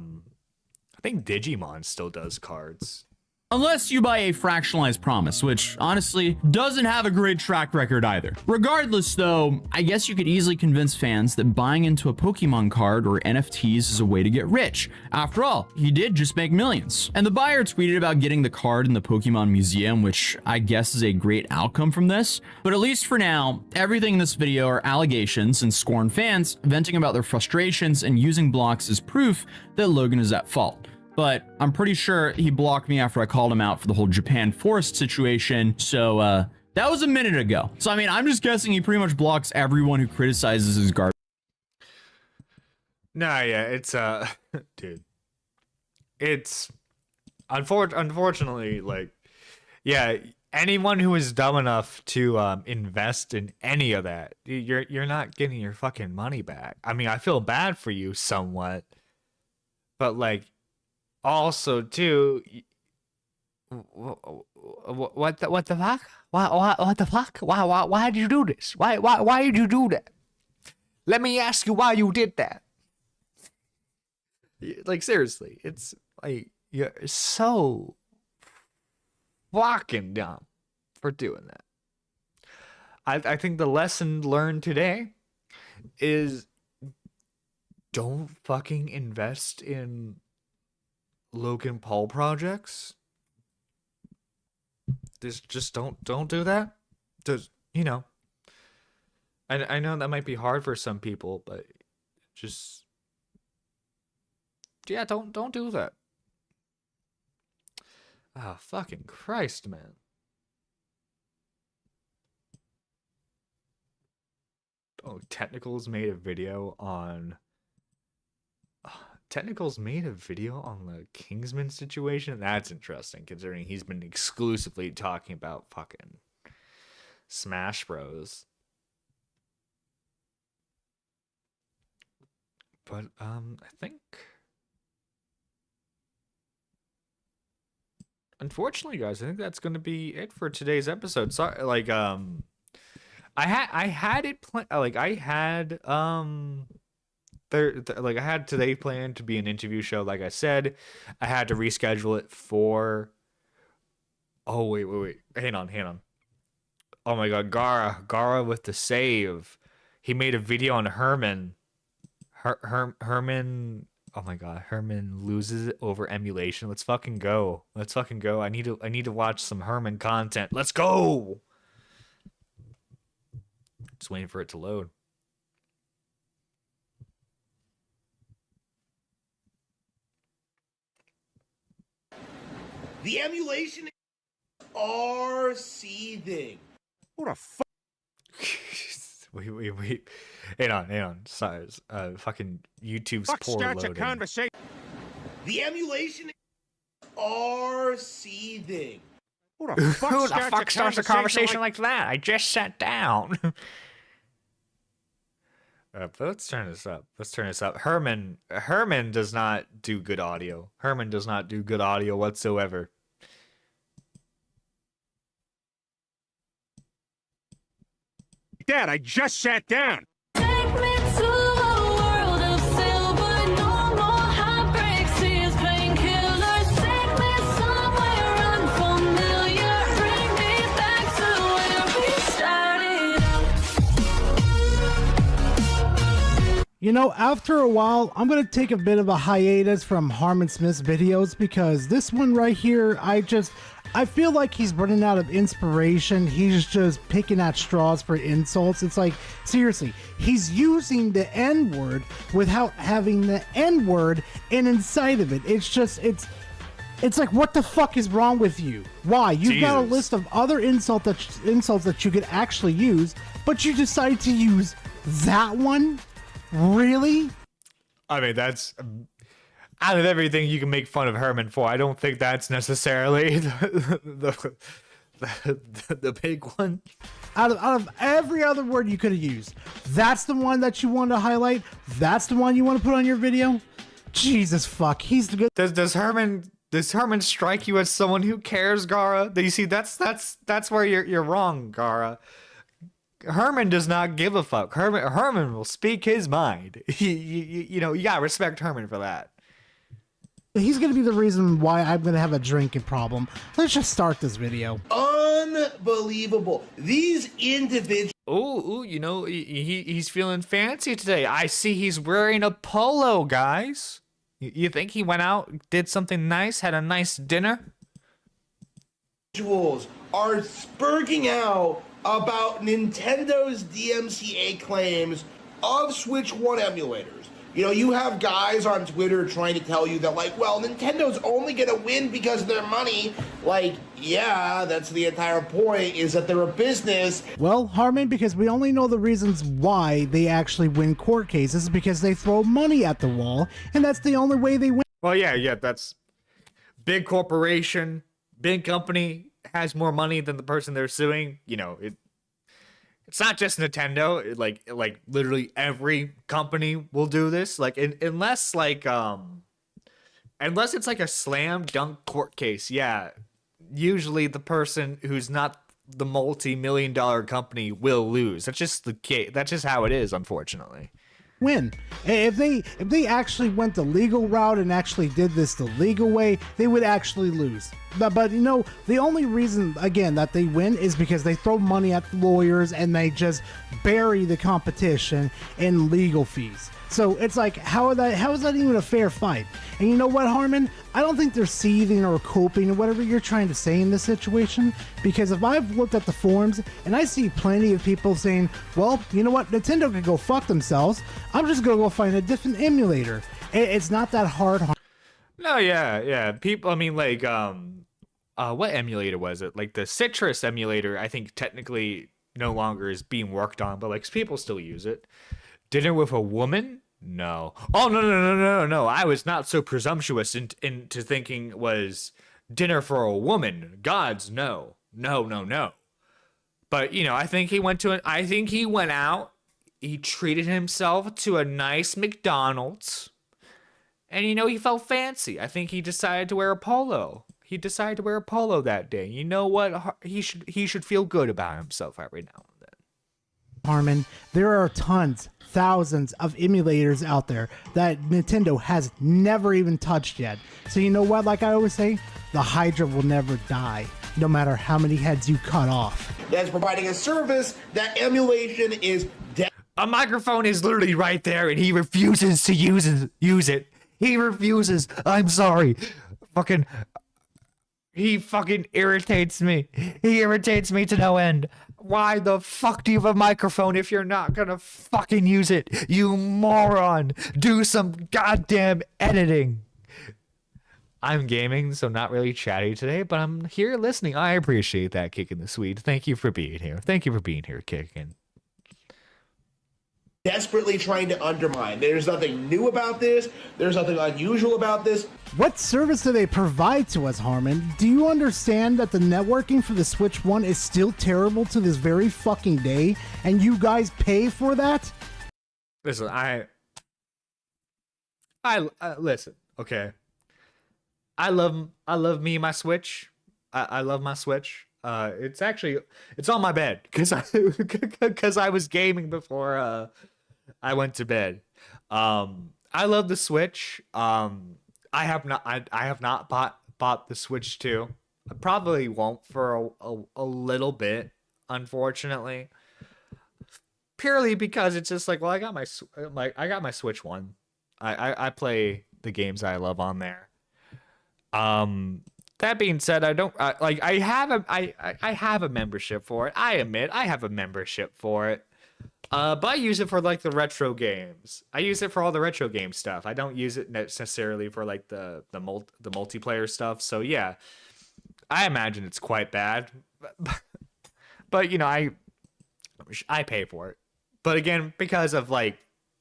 think Digimon still does cards.
Unless you buy a fractionalized promise, which honestly doesn't have a great track record either. Regardless though, I guess you could easily convince fans that buying into a Pokemon card or NFTs is a way to get rich. After all, he did just make millions. And the buyer tweeted about getting the card in the Pokemon Museum, which I guess is a great outcome from this. But at least for now, everything in this video are allegations and scorn fans venting about their frustrations and using blocks as proof that Logan is at fault. But I'm pretty sure he blocked me after I called him out for the whole Japan forest situation. So that was a minute ago. So I mean, I'm just guessing he pretty much blocks everyone who criticizes his garbage.
Nah, yeah, it's dude. It's unfortunately like, yeah, anyone who is dumb enough to invest in any of that, you're not getting your fucking money back. I mean, I feel bad for you somewhat, but like, also, too, what the fuck? What the fuck? Why did you do this? Why did you do that? Let me ask you why you did that. Like seriously, it's like you're so fucking dumb for doing that. I think the lesson learned today is don't fucking invest in Logan Paul projects. Just don't do that. Just, you know, I know that might be hard for some people, but just, yeah, don't do that. Oh, fucking Christ, man. Oh, Technicals made a video on Technicals made a video on the Kingsman situation. That's interesting, considering he's been exclusively talking about fucking Smash Bros. But I think, unfortunately, guys, I think that's going to be it for today's episode. Sorry, like I had it like I had like I had today planned to be an interview show. Like I said, I had to reschedule it for. Oh wait, hang on. Oh my God, Gara with the save. He made a video on Herman. Herman. Oh my God, Herman loses it over emulation. Let's fucking go. I need to watch some Herman content. Let's go. Just waiting for it to load.
The emulation are seething.
What a fuck.
Wait. Hang on. Sorry. Fucking YouTube's poor loading.
Conversation.
The emulation are seething.
Who
Who the fuck starts a conversation like that? I just sat down. But let's turn this up. Herman does not do good audio. Herman does not do good audio whatsoever.
Dad, I just sat down.
Take me to a world of silver, no more heartbreaks, tears, painkillers. Take me somewhere unfamiliar, bring me back to where we started out.
You know, after a while, I'm going to take a bit of a hiatus from Harmon Smith's videos because this one right here, I feel like he's running out of inspiration. He's just picking at straws for insults. It's like, seriously, he's using the N-word without having the N-word inside of it. It's like, what the fuck is wrong with you? Why? You've got a list of other insults that you could actually use, but you decide to use that one? Really?
I mean, that's out of everything you can make fun of Herman for. I don't think that's necessarily the big one.
Out of every other word you could have used, that's the one that you want to highlight. That's the one you want to put on your video. Jesus fuck, he's the good.
Does Herman strike you as someone who cares, Gara? You see, that's where you're wrong, Gara. Herman does not give a fuck. Herman will speak his mind. You gotta respect Herman for that.
He's gonna be the reason why I'm gonna have a drinking problem. Let's just start this video.
Unbelievable. These individuals.
Ooh, he's feeling fancy today. I see he's wearing a polo, guys. You think he went out, did something nice, had a nice dinner?
Are spurging out about Nintendo's DMCA claims of Switch 1 emulators. You know, you have guys on Twitter trying to tell you that, like, well, Nintendo's only going to win because of their money. Like, yeah, that's the entire point, is that they're a business.
Well, Harmon, because we only know the reasons why they actually win court cases, because they throw money at the wall, and that's the only way they win.
Well, yeah, that's big corporation, big company has more money than the person they're suing. You know, it's not just Nintendo. Like literally every company will do this. Like unless it's like a slam dunk court case. Yeah, usually the person who's not the multi-million-dollar company will lose. That's just the case. That's just how it is, unfortunately.
Win. If they actually went the legal route and actually did this the legal way, they would actually lose. But you know, the only reason, again, that they win is because they throw money at the lawyers and they just bury the competition in legal fees. So it's like, how is that even a fair fight? And you know what, Harmon? I don't think they're seething or coping or whatever you're trying to say in this situation, because if I've looked at the forums and I see plenty of people saying, well, you know what, Nintendo could go fuck themselves, I'm just gonna go find a different emulator. It's not that hard.
No, yeah. People, I mean, like, what emulator was it? Like the Citrus emulator, I think technically no longer is being worked on, but like people still use it. Dinner with a Woman No. Oh, no. I was not so presumptuous into thinking it was dinner for a woman. Gods, no. No. But, you know, I think he went out, he treated himself to a nice McDonald's, and, you know, he felt fancy. I think he decided to wear a polo. He decided to wear a polo that day. You know what? He should feel good about himself every now and then.
Harmon, there are thousands of emulators out there that Nintendo has never even touched yet. So you know what, like I always say, the Hydra will never die, no matter how many heads you cut off.
That's providing a service that emulation is
a microphone is literally right there, and he refuses to use it. He refuses. I'm sorry. He fucking irritates me. He irritates me to no end. Why the fuck do you have a microphone if you're not gonna fucking use it? You moron. Do some goddamn editing. I'm gaming, so not really chatty today, but I'm here listening. I appreciate that, Kicking the Swede. Thank you for being here. Thank you for being here, Kicking.
desperately trying to undermine. There's nothing new about this. There's nothing unusual about this.
What service do they provide to us, Harmon? Do you understand that the networking for the Switch 1 is still terrible to this very fucking day, and you guys pay for that?
Listen, listen, okay. I love me my Switch. I love my Switch. It's on my bed because I was gaming before I went to bed. I love the Switch. I have not bought the Switch 2. I probably won't for a little bit, unfortunately. Purely because it's just like, well, I got my Switch 1. I play the games I love on there. That being said, I have a membership for it. I admit I have a membership for it. But I use it for like the retro games. I use it for all the retro game stuff. I don't use it necessarily for like the multiplayer stuff. So yeah, I imagine it's quite bad. But you know, I pay for it. But again, because of like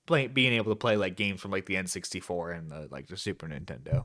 being able to play like games from like the N64 and the Super Nintendo.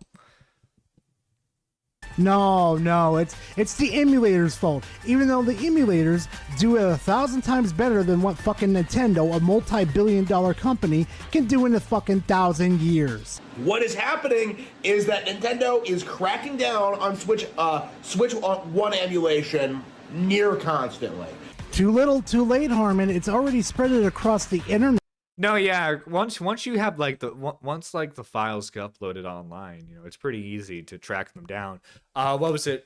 No, it's the emulators' fault. Even though the emulators do it 1,000 times better than what fucking Nintendo, a multi-billion-dollar company, can do in a fucking 1,000 years.
What is happening is that Nintendo is cracking down on Switch 1 emulation near constantly.
Too little, too late, Harmon. It's already spread it across the internet.
No, yeah. Once you have once the files get uploaded online, you know, it's pretty easy to track them down. What was it?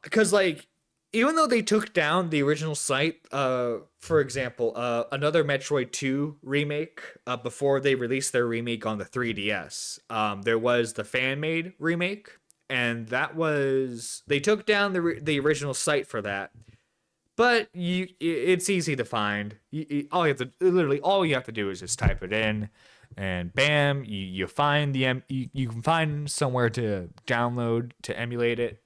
Because like, even though they took down the original site, for example, another Metroid 2 remake, before they released their remake on the 3DS, there was the fan-made remake, and they took down the original site for that. But it's easy to find. All you have to do is just type it in, and bam, you find you can find somewhere to download to emulate it.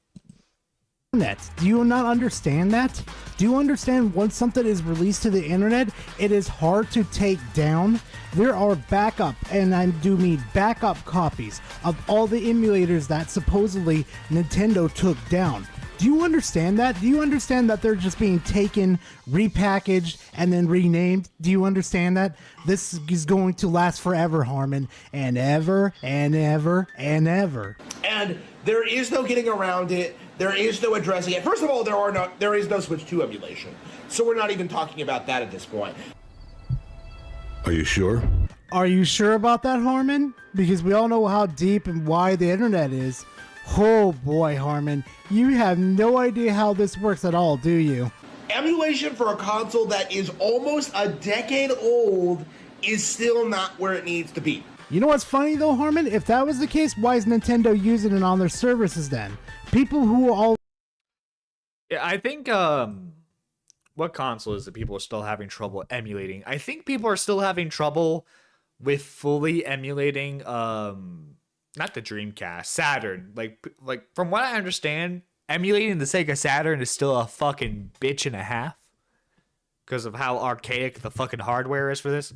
Do you not understand that? Do you understand once something is released to the internet, it is hard to take down? There are backup, and I do mean backup copies of all the emulators that supposedly Nintendo took down. Do you understand that? Do you understand that they're just being taken, repackaged, and then renamed? Do you understand that? This is going to last forever, Harmon, and ever, and ever, and ever.
And there is no getting around it. There is no addressing it. First of all, there is no Switch 2 emulation. So we're not even talking about that at this point.
Are you sure?
Are you sure about that, Harmon? Because we all know how deep and wide the internet is. Oh boy, Harmon, you have no idea how this works at all, do you?
Emulation for a console that is almost a decade old is still not where it needs to be.
You know what's funny though, Harmon? If that was the case, why is Nintendo using it on their services then? People who all...
Yeah, I think, what console is it people are still having trouble emulating? I think people are still having trouble with fully emulating, not the Dreamcast, Saturn. Like from what I understand, emulating the Sega Saturn is still a fucking bitch and a half. because of how archaic the fucking hardware is for this.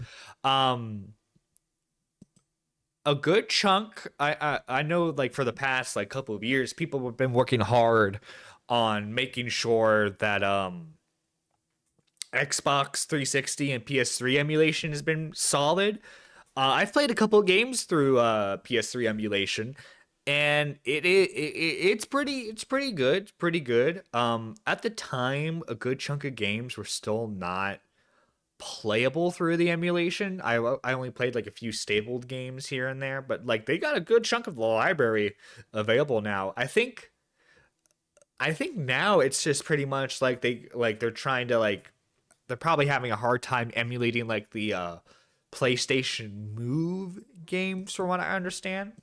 A good chunk, I know, like for the past like couple of years, people have been working hard on making sure that Xbox 360 and PS3 emulation has been solid. I've played a couple of games through PS3 emulation, and it's pretty good, pretty good. At the time, a good chunk of games were still not playable through the emulation. I only played like a few stapled games here and there, but like they got a good chunk of the library available now. I think now it's just pretty much like they're trying to like they're probably having a hard time emulating like the PlayStation Move games from what I understand.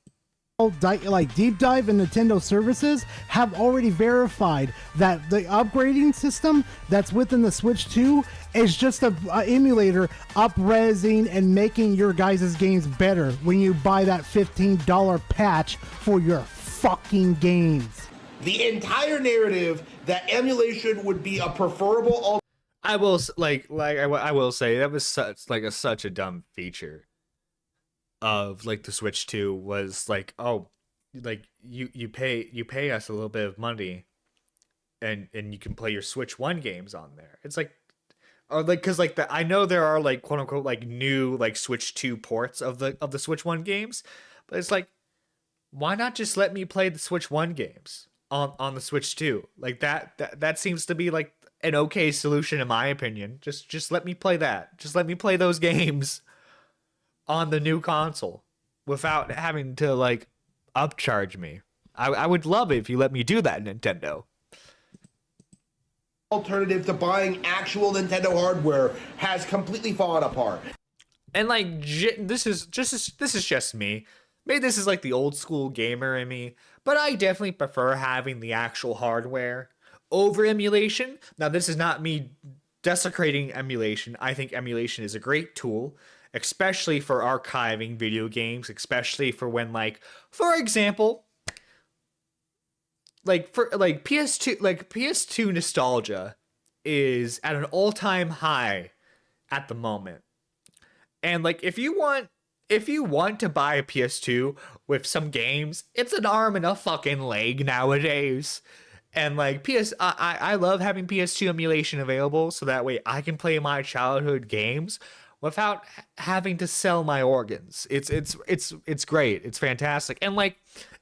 Like Deep Dive and Nintendo services have already verified that the upgrading system that's within the Switch 2 is just a emulator up-resing and making your guys' games better when you buy that $15 patch for your fucking games.
The entire narrative that emulation would be a preferable
I will I will say that was such a dumb feature of like the Switch 2 was like, oh, like you pay us a little bit of money and you can play your Switch 1 games on there. It's like, or like, cause like I know there are like quote unquote like new like Switch 2 ports of the Switch 1 games, but it's like, why not just let me play the Switch 1 games on the Switch 2? Like that seems to be like an okay solution in my opinion. Just let me play that. Just let me play those games on the new console without having to like upcharge me. I would love it if you let me do that, Nintendo.
alternative to buying actual Nintendo hardware has completely fallen apart.
And like this is just me. Maybe this is like the old school gamer in me, but I definitely prefer having the actual hardware over emulation. Now, this is not me desecrating emulation. I think emulation is a great tool, especially for archiving video games, especially for when, like, for example, like for like PS2 nostalgia is at an all-time high at the moment. And like if you want to buy a PS2 with some games, it's an arm and a fucking leg nowadays. And like I love having PS2 emulation available so that way I can play my childhood games without having to sell my organs. It's great. It's fantastic. And like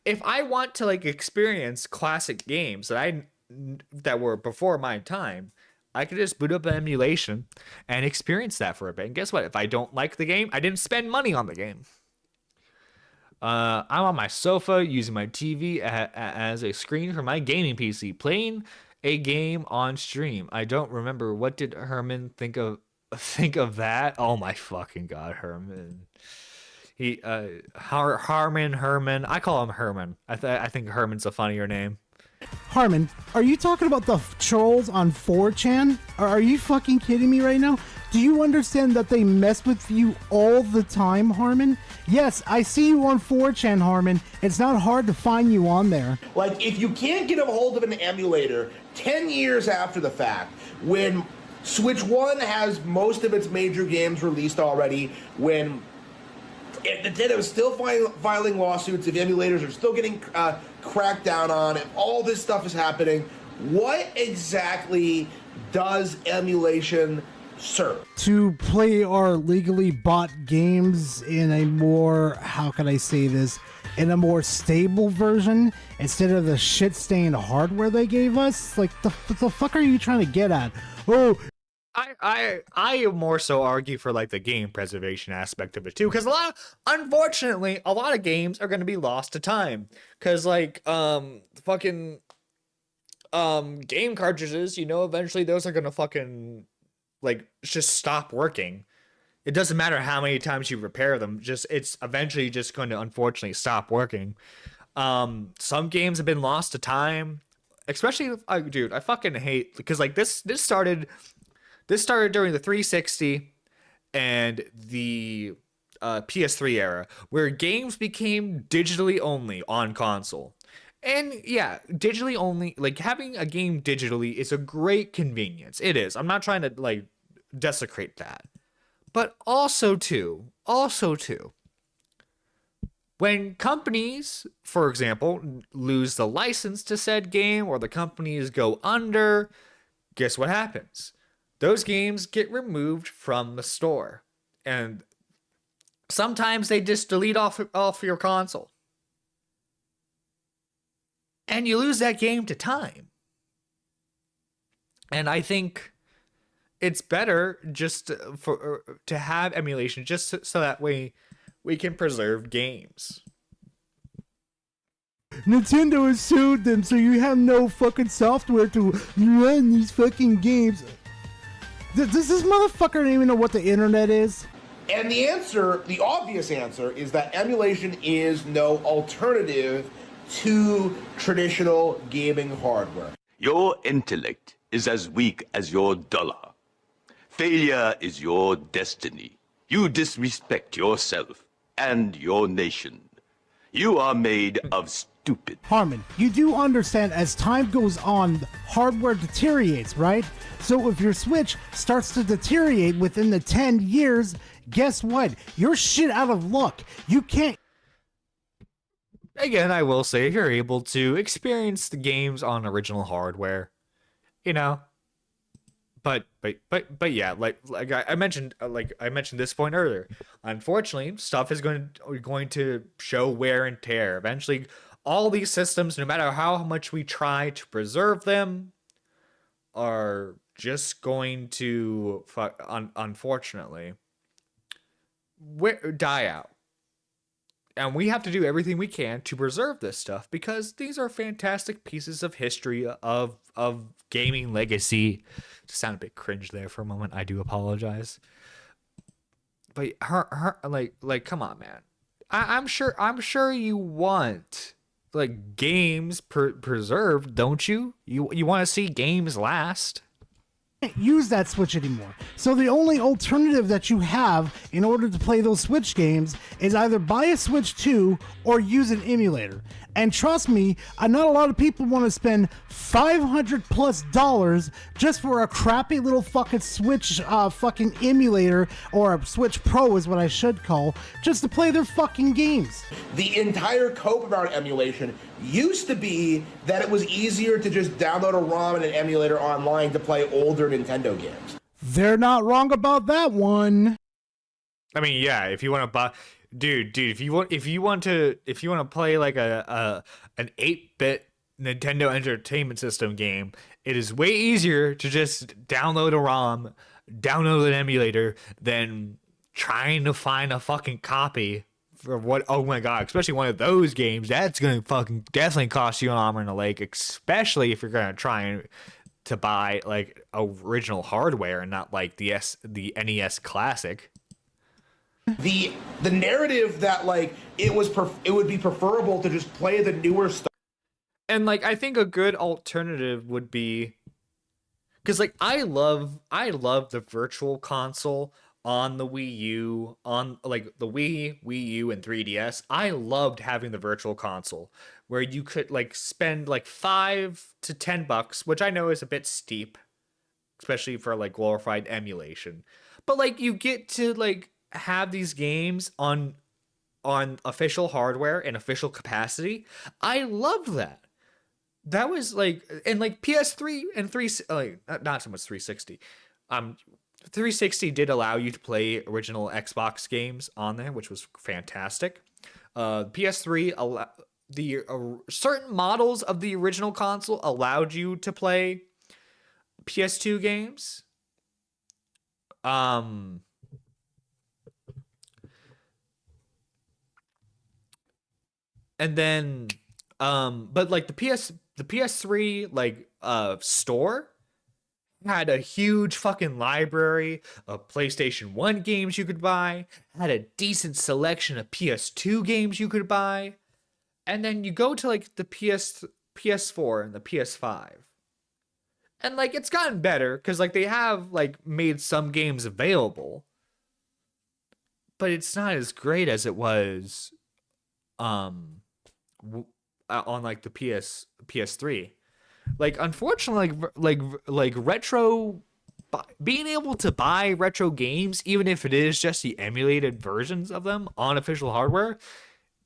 if I want to like experience classic games that were before my time, I could just boot up an emulation and experience that for a bit. And guess what? If I don't like the game, I didn't spend money on the game. I'm on my sofa using my TV as a screen for my gaming PC, playing a game on stream. I don't remember, what did Herman think of that? Oh my fucking god, Herman. He Herman. I call him Herman. I think Herman's a funnier name.
Harmon, are you talking about the trolls on 4chan? Are you fucking kidding me right now? Do you understand that they mess with you all the time, Harmon? Yes, I see you on 4chan, Harmon. It's not hard to find you on there.
Like, if you can't get a hold of an emulator 10 years after the fact, when Switch 1 has most of its major games released already, when Nintendo is still filing lawsuits, if emulators are still getting cracked down on, if all this stuff is happening, what exactly does emulation serve?
To play our legally bought games in a more, how can I say this, in a more stable version instead of the shit-stained hardware they gave us? Like, the fuck are you trying to get at? Oh,
I more so argue for like the game preservation aspect of it too, because unfortunately a lot of games are going to be lost to time, because like fucking game cartridges, you know, eventually those are going to fucking like just stop working. It doesn't matter how many times you repair them, it's eventually just going to unfortunately stop working. Some games have been lost to time, especially dude, I fucking hate, because like this started during the 360 and the PS3 era, where games became digitally only on console. And yeah, digitally only, like having a game digitally is a great convenience. It is. I'm not trying to like desecrate that. But also too, when companies, for example, lose the license to said game or the companies go under, guess what happens? Those games get removed from the store. And sometimes they just delete off your console. And you lose that game to time. And I think it's better just to have emulation just so that way we can preserve games.
Nintendo has sued them, so you have no fucking software to run these fucking games. Does this motherfucker even know what the internet is?
And the answer, the obvious answer, is that emulation is no alternative to traditional gaming hardware.
Your intellect is as weak as your dollar. Failure is your destiny. You disrespect yourself and your nation. You are made of stupid.
Harmon, you do understand as time goes on, hardware deteriorates, right? So if your Switch starts to deteriorate within the 10 years, guess what? You're shit out of luck. You can't.
Again, I will say if you're able to experience the games on original hardware, you know. But yeah, like I mentioned this point earlier. Unfortunately, stuff is going to show wear and tear. Eventually, all these systems, no matter how much we try to preserve them, are just going to unfortunately die out. And we have to do everything we can to preserve this stuff because these are fantastic pieces of history of gaming legacy. Just sound a bit cringe there for a moment. I do apologize. But like come on, man. I'm sure you want like games preserved, don't you? You want to see games last.
Can't use that Switch anymore. So the only alternative that you have in order to play those Switch games is either buy a Switch 2 or use an emulator. And trust me, not a lot of people want to spend $500+ just for a crappy little fucking Switch fucking emulator, or a Switch Pro is what I should call, just to play their fucking games.
The entire cope about emulation used to be that it was easier to just download a ROM and an emulator online to play older Nintendo games.
They're not wrong about that one.
I mean, yeah, if you want to buy, dude, if you want to play like an 8-bit Nintendo Entertainment System game, it is way easier to just download a ROM, download an emulator, than trying to find a fucking copy for what. Oh my god, especially one of those games that's gonna fucking definitely cost you an arm and a leg, especially if you're gonna try to buy like original hardware and not like the NES Classic.
The narrative that like it would be preferable to just play the newer stuff.
And like I think a good alternative would be, because like I love the virtual console on the Wii U, on like the Wii U, and 3DS. I loved having the virtual console where you could like spend like $5 to $10, which I know is a bit steep, especially for like glorified emulation. But like you get to like have these games on official hardware and official capacity. I loved that. That was like, and like PS3 and not so much 360. 360 did allow you to play original Xbox games on there, which was fantastic. PS3 certain models of the original console allowed you to play PS2 games. And then but like the PS3 like store had a huge fucking library of PlayStation 1 games you could buy, had a decent selection of PS2 games you could buy. And then you go to like the PS4 and the PS5. And like it's gotten better cuz like they have like made some games available. But it's not as great as it was on like the PS3. Like unfortunately like retro being able to buy retro games, even if it is just the emulated versions of them on official hardware,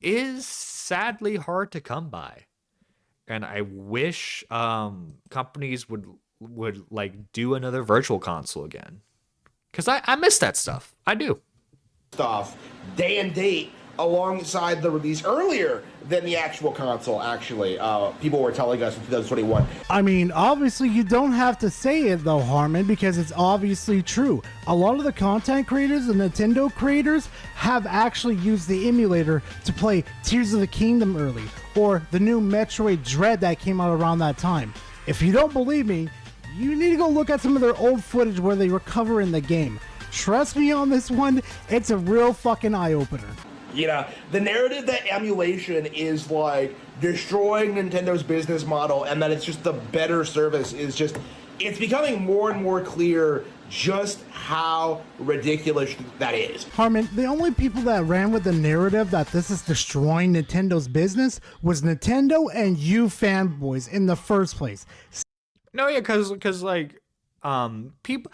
is sadly hard to come by. And I wish companies would like do another virtual console again, because I miss that stuff. I do.
Stuff day and date alongside the release earlier than the actual console. Actually, people were telling us in 2021.
I mean, obviously you don't have to say it though, Harmon, because it's obviously true. A lot of the content creators and Nintendo creators have actually used the emulator to play Tears of the Kingdom early, or the new Metroid Dread that came out around that time. If you don't believe me, you need to go look at some of their old footage where they recover in the game. Trust me on this one, it's a real fucking eye-opener.
You know, the narrative that emulation is like destroying Nintendo's business model and that it's just the better service is just, it's becoming more and more clear just how ridiculous that is.
Harmon, the only people that ran with the narrative that this is destroying Nintendo's business was Nintendo and you fanboys in the first place.
No, yeah, because like, people,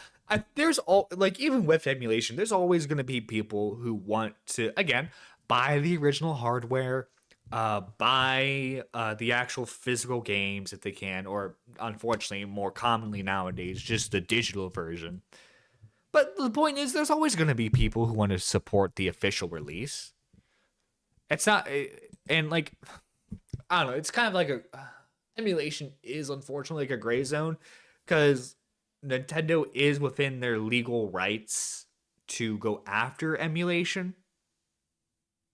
there's all, like, even with emulation, there's always going to be people who want to, again, buy the original hardware, buy the actual physical games if they can, or unfortunately, more commonly nowadays, just the digital version. But the point is, there's always going to be people who want to support the official release. It's not, and like, I don't know, it's kind of like emulation is unfortunately like a gray zone, because Nintendo is within their legal rights to go after emulation,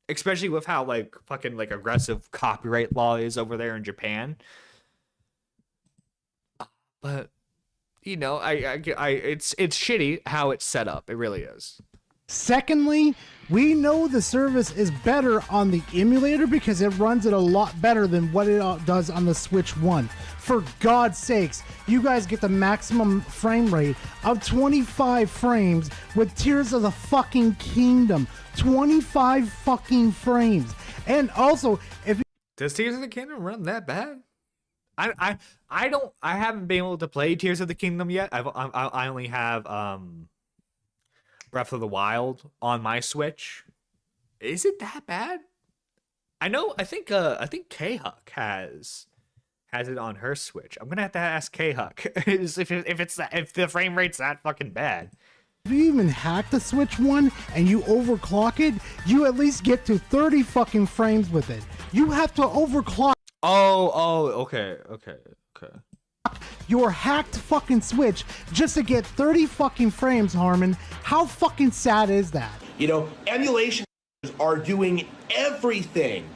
especially with how like fucking like aggressive copyright law is over there in Japan. But you know, it's shitty how it's set up. It really is.
Secondly, we know the service is better on the emulator because it runs it a lot better than what it does on the Switch 1. For God's sakes, you guys get the maximum frame rate of 25 frames with Tears of the fucking Kingdom. 25 fucking frames. And also, if
does Tears of the Kingdom run that bad? I haven't been able to play Tears of the Kingdom yet. I only have Breath of the Wild on my Switch. Is it that bad? I think K-Huck has it on her Switch. I'm gonna have to ask K-Huck if the frame rate's that fucking bad.
If you even hack the Switch 1 and you overclock it, you at least get to 30 fucking frames with it. You have to overclock.
Okay.
Your hacked fucking Switch just to get 30 fucking frames, Harmon. How fucking sad is that?
You know, emulation are doing everything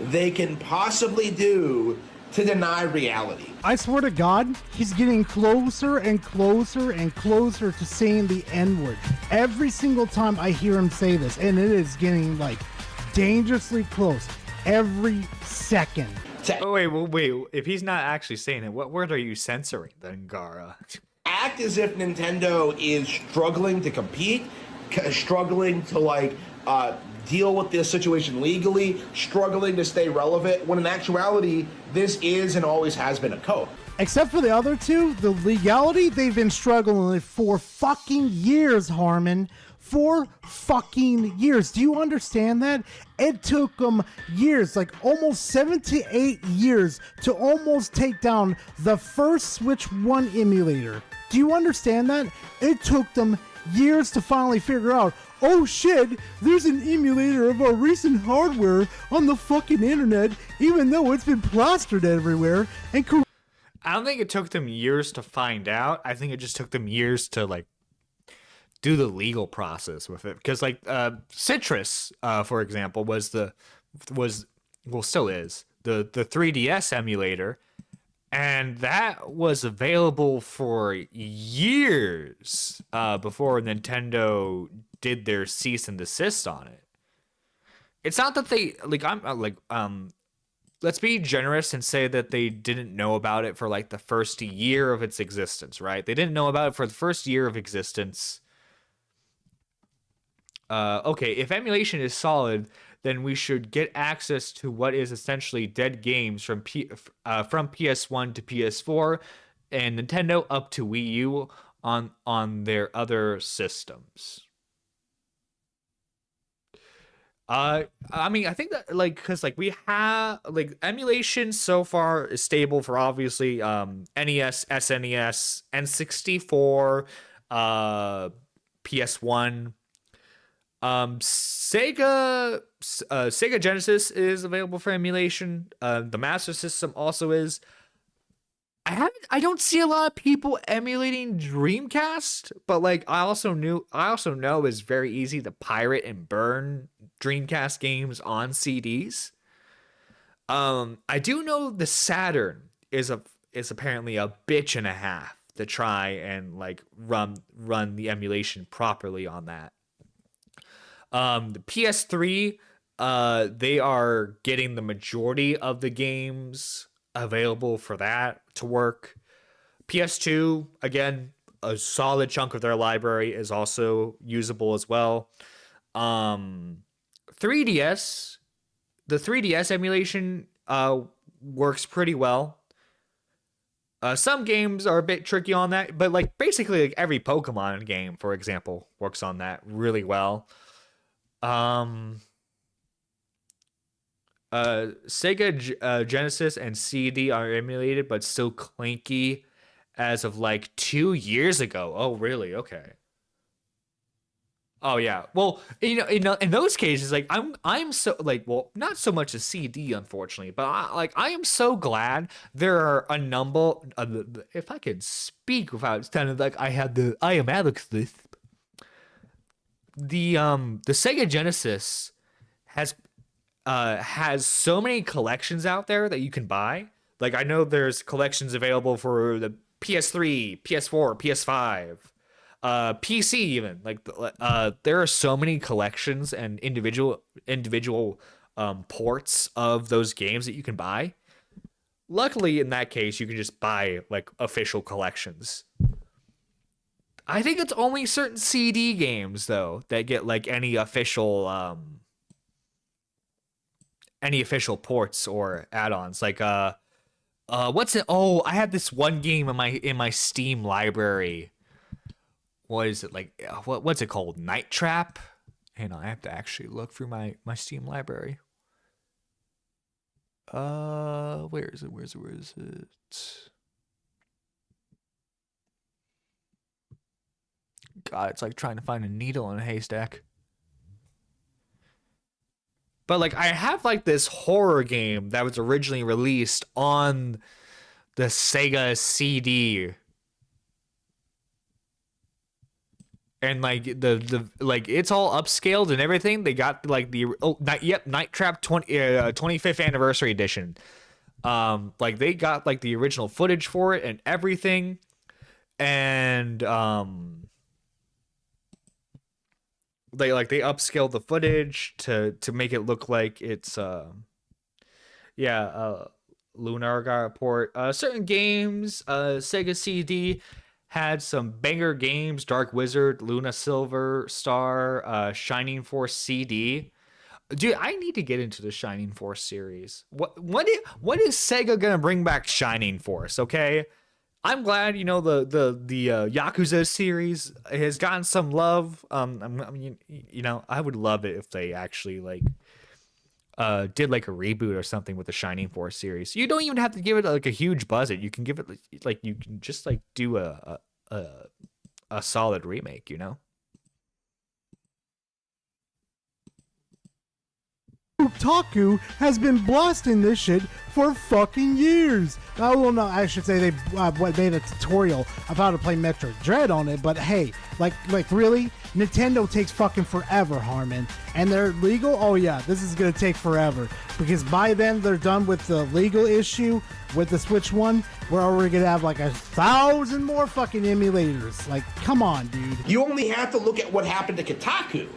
they can possibly do to deny reality.
I swear to God, he's getting closer and closer and closer to saying the N-word. Every single time I hear him say this, and it is getting like dangerously close every second.
Wait. If he's not actually saying it, what word are you censoring then, Gara?
Act as if Nintendo is struggling to compete, struggling to like deal with this situation legally, struggling to stay relevant, when in actuality, this is and always has been a code.
Except for the other two, the legality, they've been struggling with for fucking years, Harmon. 4 fucking years. Do you understand that? It took them years, like almost 7 to 8 years to almost take down the first Switch 1 emulator. Do you understand that? It took them years to finally figure out, oh shit, there's an emulator of our recent hardware on the fucking internet, even though it's been plastered everywhere. And
I don't think it took them years to find out. I think it just took them years to like do the legal process with it, because like Citrus, for example, still is the 3DS emulator, and that was available for years before Nintendo did their cease and desist on it. It's not that they let's be generous and say that they didn't know about it for like the first year of its existence, right? They didn't know about it for the first year of existence. Okay, if emulation is solid, then we should get access to what is essentially dead games from PS1 to PS4 and Nintendo up to Wii U on their other systems. I mean, I think that like because like we have like emulation so far is stable for obviously NES, SNES, N64, PS1. Sega Genesis is available for emulation. The Master System also is. I don't see a lot of people emulating Dreamcast, but like I also know it's very easy to pirate and burn Dreamcast games on CDs. I do know the Saturn is apparently a bitch and a half to try and like run the emulation properly on that. The PS3, they are getting the majority of the games available for that to work. PS2, again, a solid chunk of their library is also usable as well. 3DS, the 3DS emulation works pretty well. Some games are a bit tricky on that, but like basically like every Pokemon game, for example, works on that really well. Sega Genesis and CD are emulated, but still clanky as of like 2 years ago. Oh, really? Okay. Oh yeah. Well, in those cases, like I'm so like, well, not so much a CD, unfortunately, but I am so glad there are a number. If I could speak without sounding like I am Alex Lisp. The Sega Genesis has so many collections out there that you can buy. Like I know there's collections available for the PS3, PS4, PS5, PC even. Like there are so many collections and individual ports of those games that you can buy. Luckily, in that case, you can just buy like official collections. I think it's only certain CD games though that get like any official ports or add-ons. Like what's it? Oh, I have this one game in my Steam library. What is it like? What's it called? Night Trap? Hang on, I have to actually look through my Steam library. Where is it? God, it's like trying to find a needle in a haystack. But like I have like this horror game that was originally released on the Sega CD. And like the like it's all upscaled and everything. They got like Night Trap 25th anniversary edition. Like they got like the original footage for it and everything. And they upscaled the footage to make it look like it's Lunar Guard port. Certain games, Sega CD had some banger games: Dark Wizard, Luna Silver Star, Shining Force CD. Dude, I need to get into the Shining Force series. What is Sega gonna bring back Shining Force? Okay, I'm glad the Yakuza series has gotten some love. I mean, I would love it if they actually like did like a reboot or something with the Shining Force series. You don't even have to give it like a huge budget. You can give it like you can just like do a solid remake,
Otaku has been blasting this shit for fucking years. Well, no, I should say they made a tutorial of how to play Metroid Dread on it, but hey, like really? Nintendo takes fucking forever, Harmon. And they're legal? Oh yeah, this is gonna take forever. Because by then they're done with the legal issue with the Switch one. We're already gonna have like 1,000 more fucking emulators. Like, come on, dude.
You only have to look at what happened to Kotaku.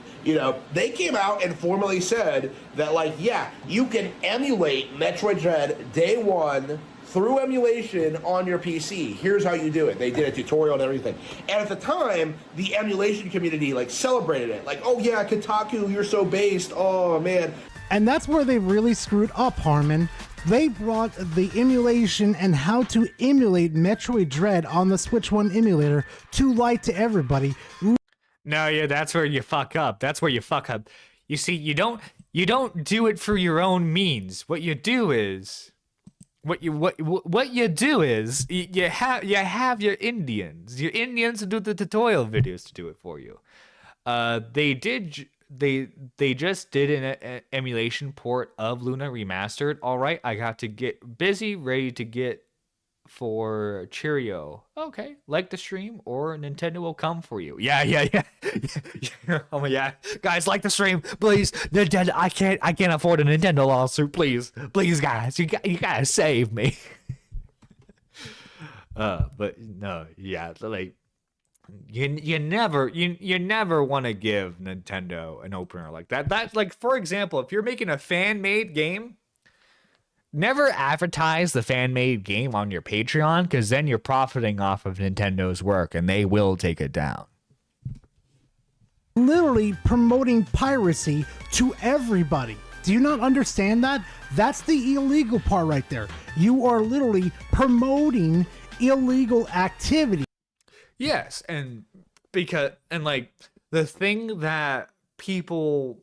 They came out and formally said that, like, yeah, you can emulate Metroid Dread day one through emulation on your PC. Here's how you do it. They did a tutorial and everything. And at the time, the emulation community, like, celebrated it. Like, oh, yeah, Kotaku, you're so based. Oh, man.
And that's where they really screwed up, Harmon. They brought the emulation and how to emulate Metroid Dread on the Switch 1 emulator to light to everybody.
No, yeah, that's where you fuck up. That's where you fuck up. You see, you don't do it for your own means. What you do is you have your Indians who do the tutorial videos to do it for you. They just did an emulation port of Luna Remastered. All right, I got to get busy, ready to get for Cheerio. Okay, like the stream or Nintendo will come for you. Yeah. Oh my yeah, guys, like the stream, please. Nintendo, I can't afford a Nintendo lawsuit. Please, guys, you gotta save me. But no, yeah, like you never want to give Nintendo an opener like that. That's like, for example, if you're making a fan-made game, never advertise the fan-made game on your Patreon, because then you're profiting off of Nintendo's work and they will take it down.
Literally promoting piracy to everybody. Do you not understand that? That's the illegal part right there. You are literally promoting illegal activity.
Yes, and like the thing that people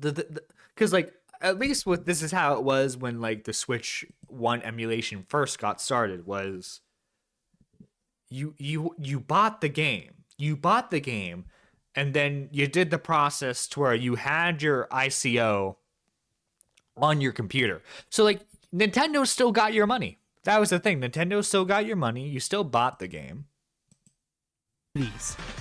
because like, at least with this is how it was when like the Switch 1 emulation first got started, was you bought the game. You bought the game and then you did the process to where you had your ICO on your computer. So like Nintendo still got your money. That was the thing. Nintendo still got your money. You still bought the game.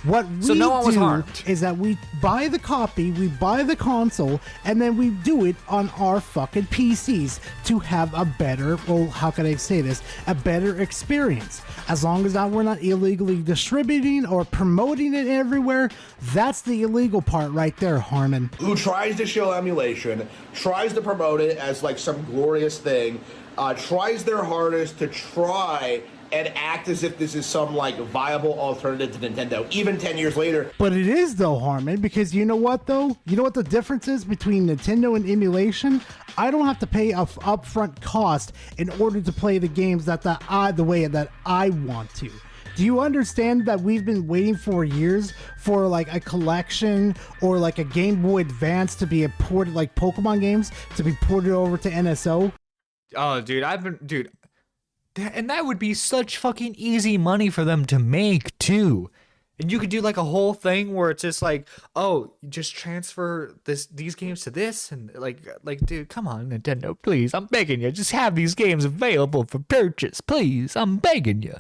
What we
no one was
do
harmed.
is that we buy the copy, we buy the console, and then we do it on our fucking PCs to have a better, well, how can I say this? A better experience. As long as we're not illegally distributing or promoting it everywhere, that's the illegal part right there, Harmon.
Who tries to show emulation, tries to promote it as like some glorious thing, tries their hardest to try and act as if this is some like viable alternative to Nintendo, even 10 years later.
But it is though, Harmon, because you know what though? You know what the difference is between Nintendo and emulation? I don't have to pay a upfront cost in order to play the games the way that I want to. Do you understand that we've been waiting for years for like a collection or like a Game Boy Advance to be ported, like Pokemon games to be ported over to NSO?
Oh, dude, and that would be such fucking easy money for them to make too. And you could do like a whole thing where it's just like, oh, you just transfer these games to this, and like dude, come on, Nintendo, please, I'm begging you, just have these games available for purchase, please, I'm begging you.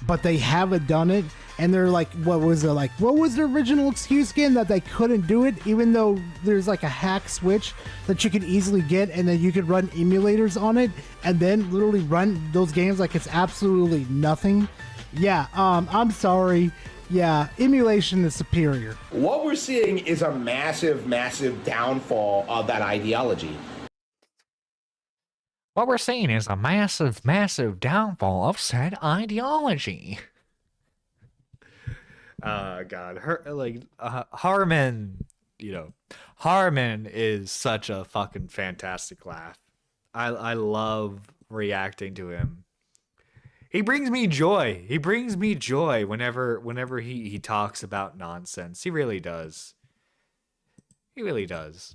But they haven't done it, and they're like, what was the original excuse again? That they couldn't do it, even though there's like a hack Switch that you could easily get, and then you could run emulators on it and then literally run those games like it's absolutely nothing. Yeah, I'm sorry. Yeah, emulation is superior.
What we're seeing is a massive, massive downfall of that ideology.
What we're seeing is a massive, massive downfall of said ideology. God, Harmon, Harmon is such a fucking fantastic laugh. I love reacting to him. He brings me joy. He brings me joy whenever he talks about nonsense. He really does. He really does.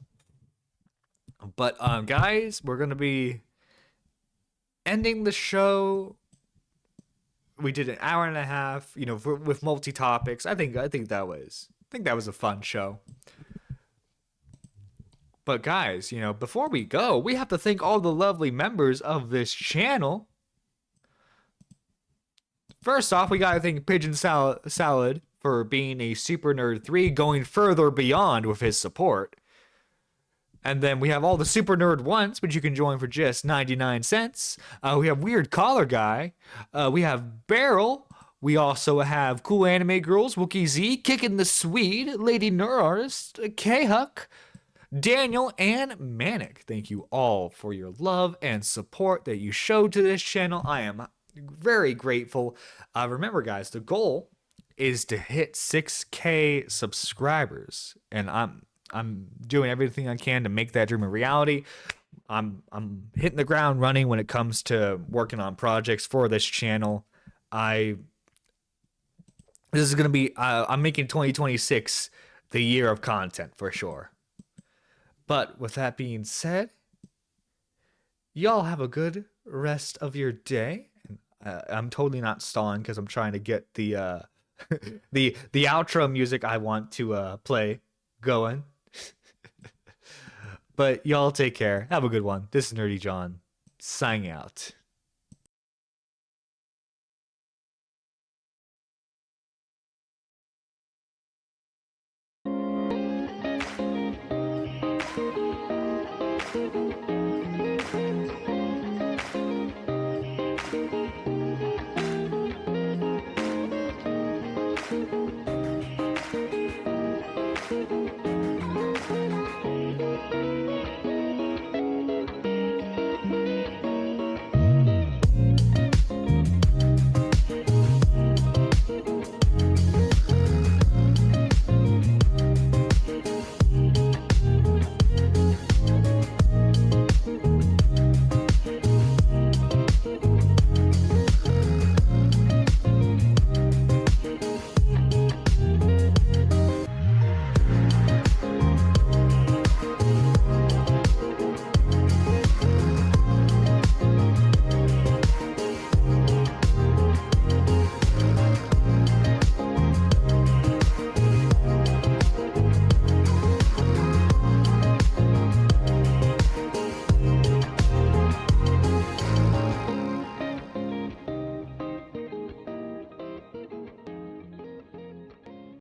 But guys, we're gonna be ending the show. We did an hour and a half, with multi topics. I think that was a fun show. But guys, before we go, we have to thank all the lovely members of this channel. First off, we gotta thank Pigeon Salad for being a Super Nerd 3, going further beyond with his support. And then we have all the Super Nerd 1s, which you can join for just 99 cents. We have Weird Collar Guy. We have Barrel. We also have Cool Anime Girls, Wookie Z, Kickin' the Swede, Lady Nerdist, K-Huck, Daniel, and Manic. Thank you all for your love and support that you showed to this channel. I am very grateful. Remember, guys, the goal is to hit 6K subscribers, and I'm I'm doing everything I can to make that dream a reality. I'm hitting the ground running when it comes to working on projects for this channel. This is gonna be I'm making 2026 the year of content for sure. But with that being said, y'all have a good rest of your day. I'm totally not stalling because I'm trying to get the the outro music I want to play going. But y'all take care. Have a good one. This is Nerdy John, signing out.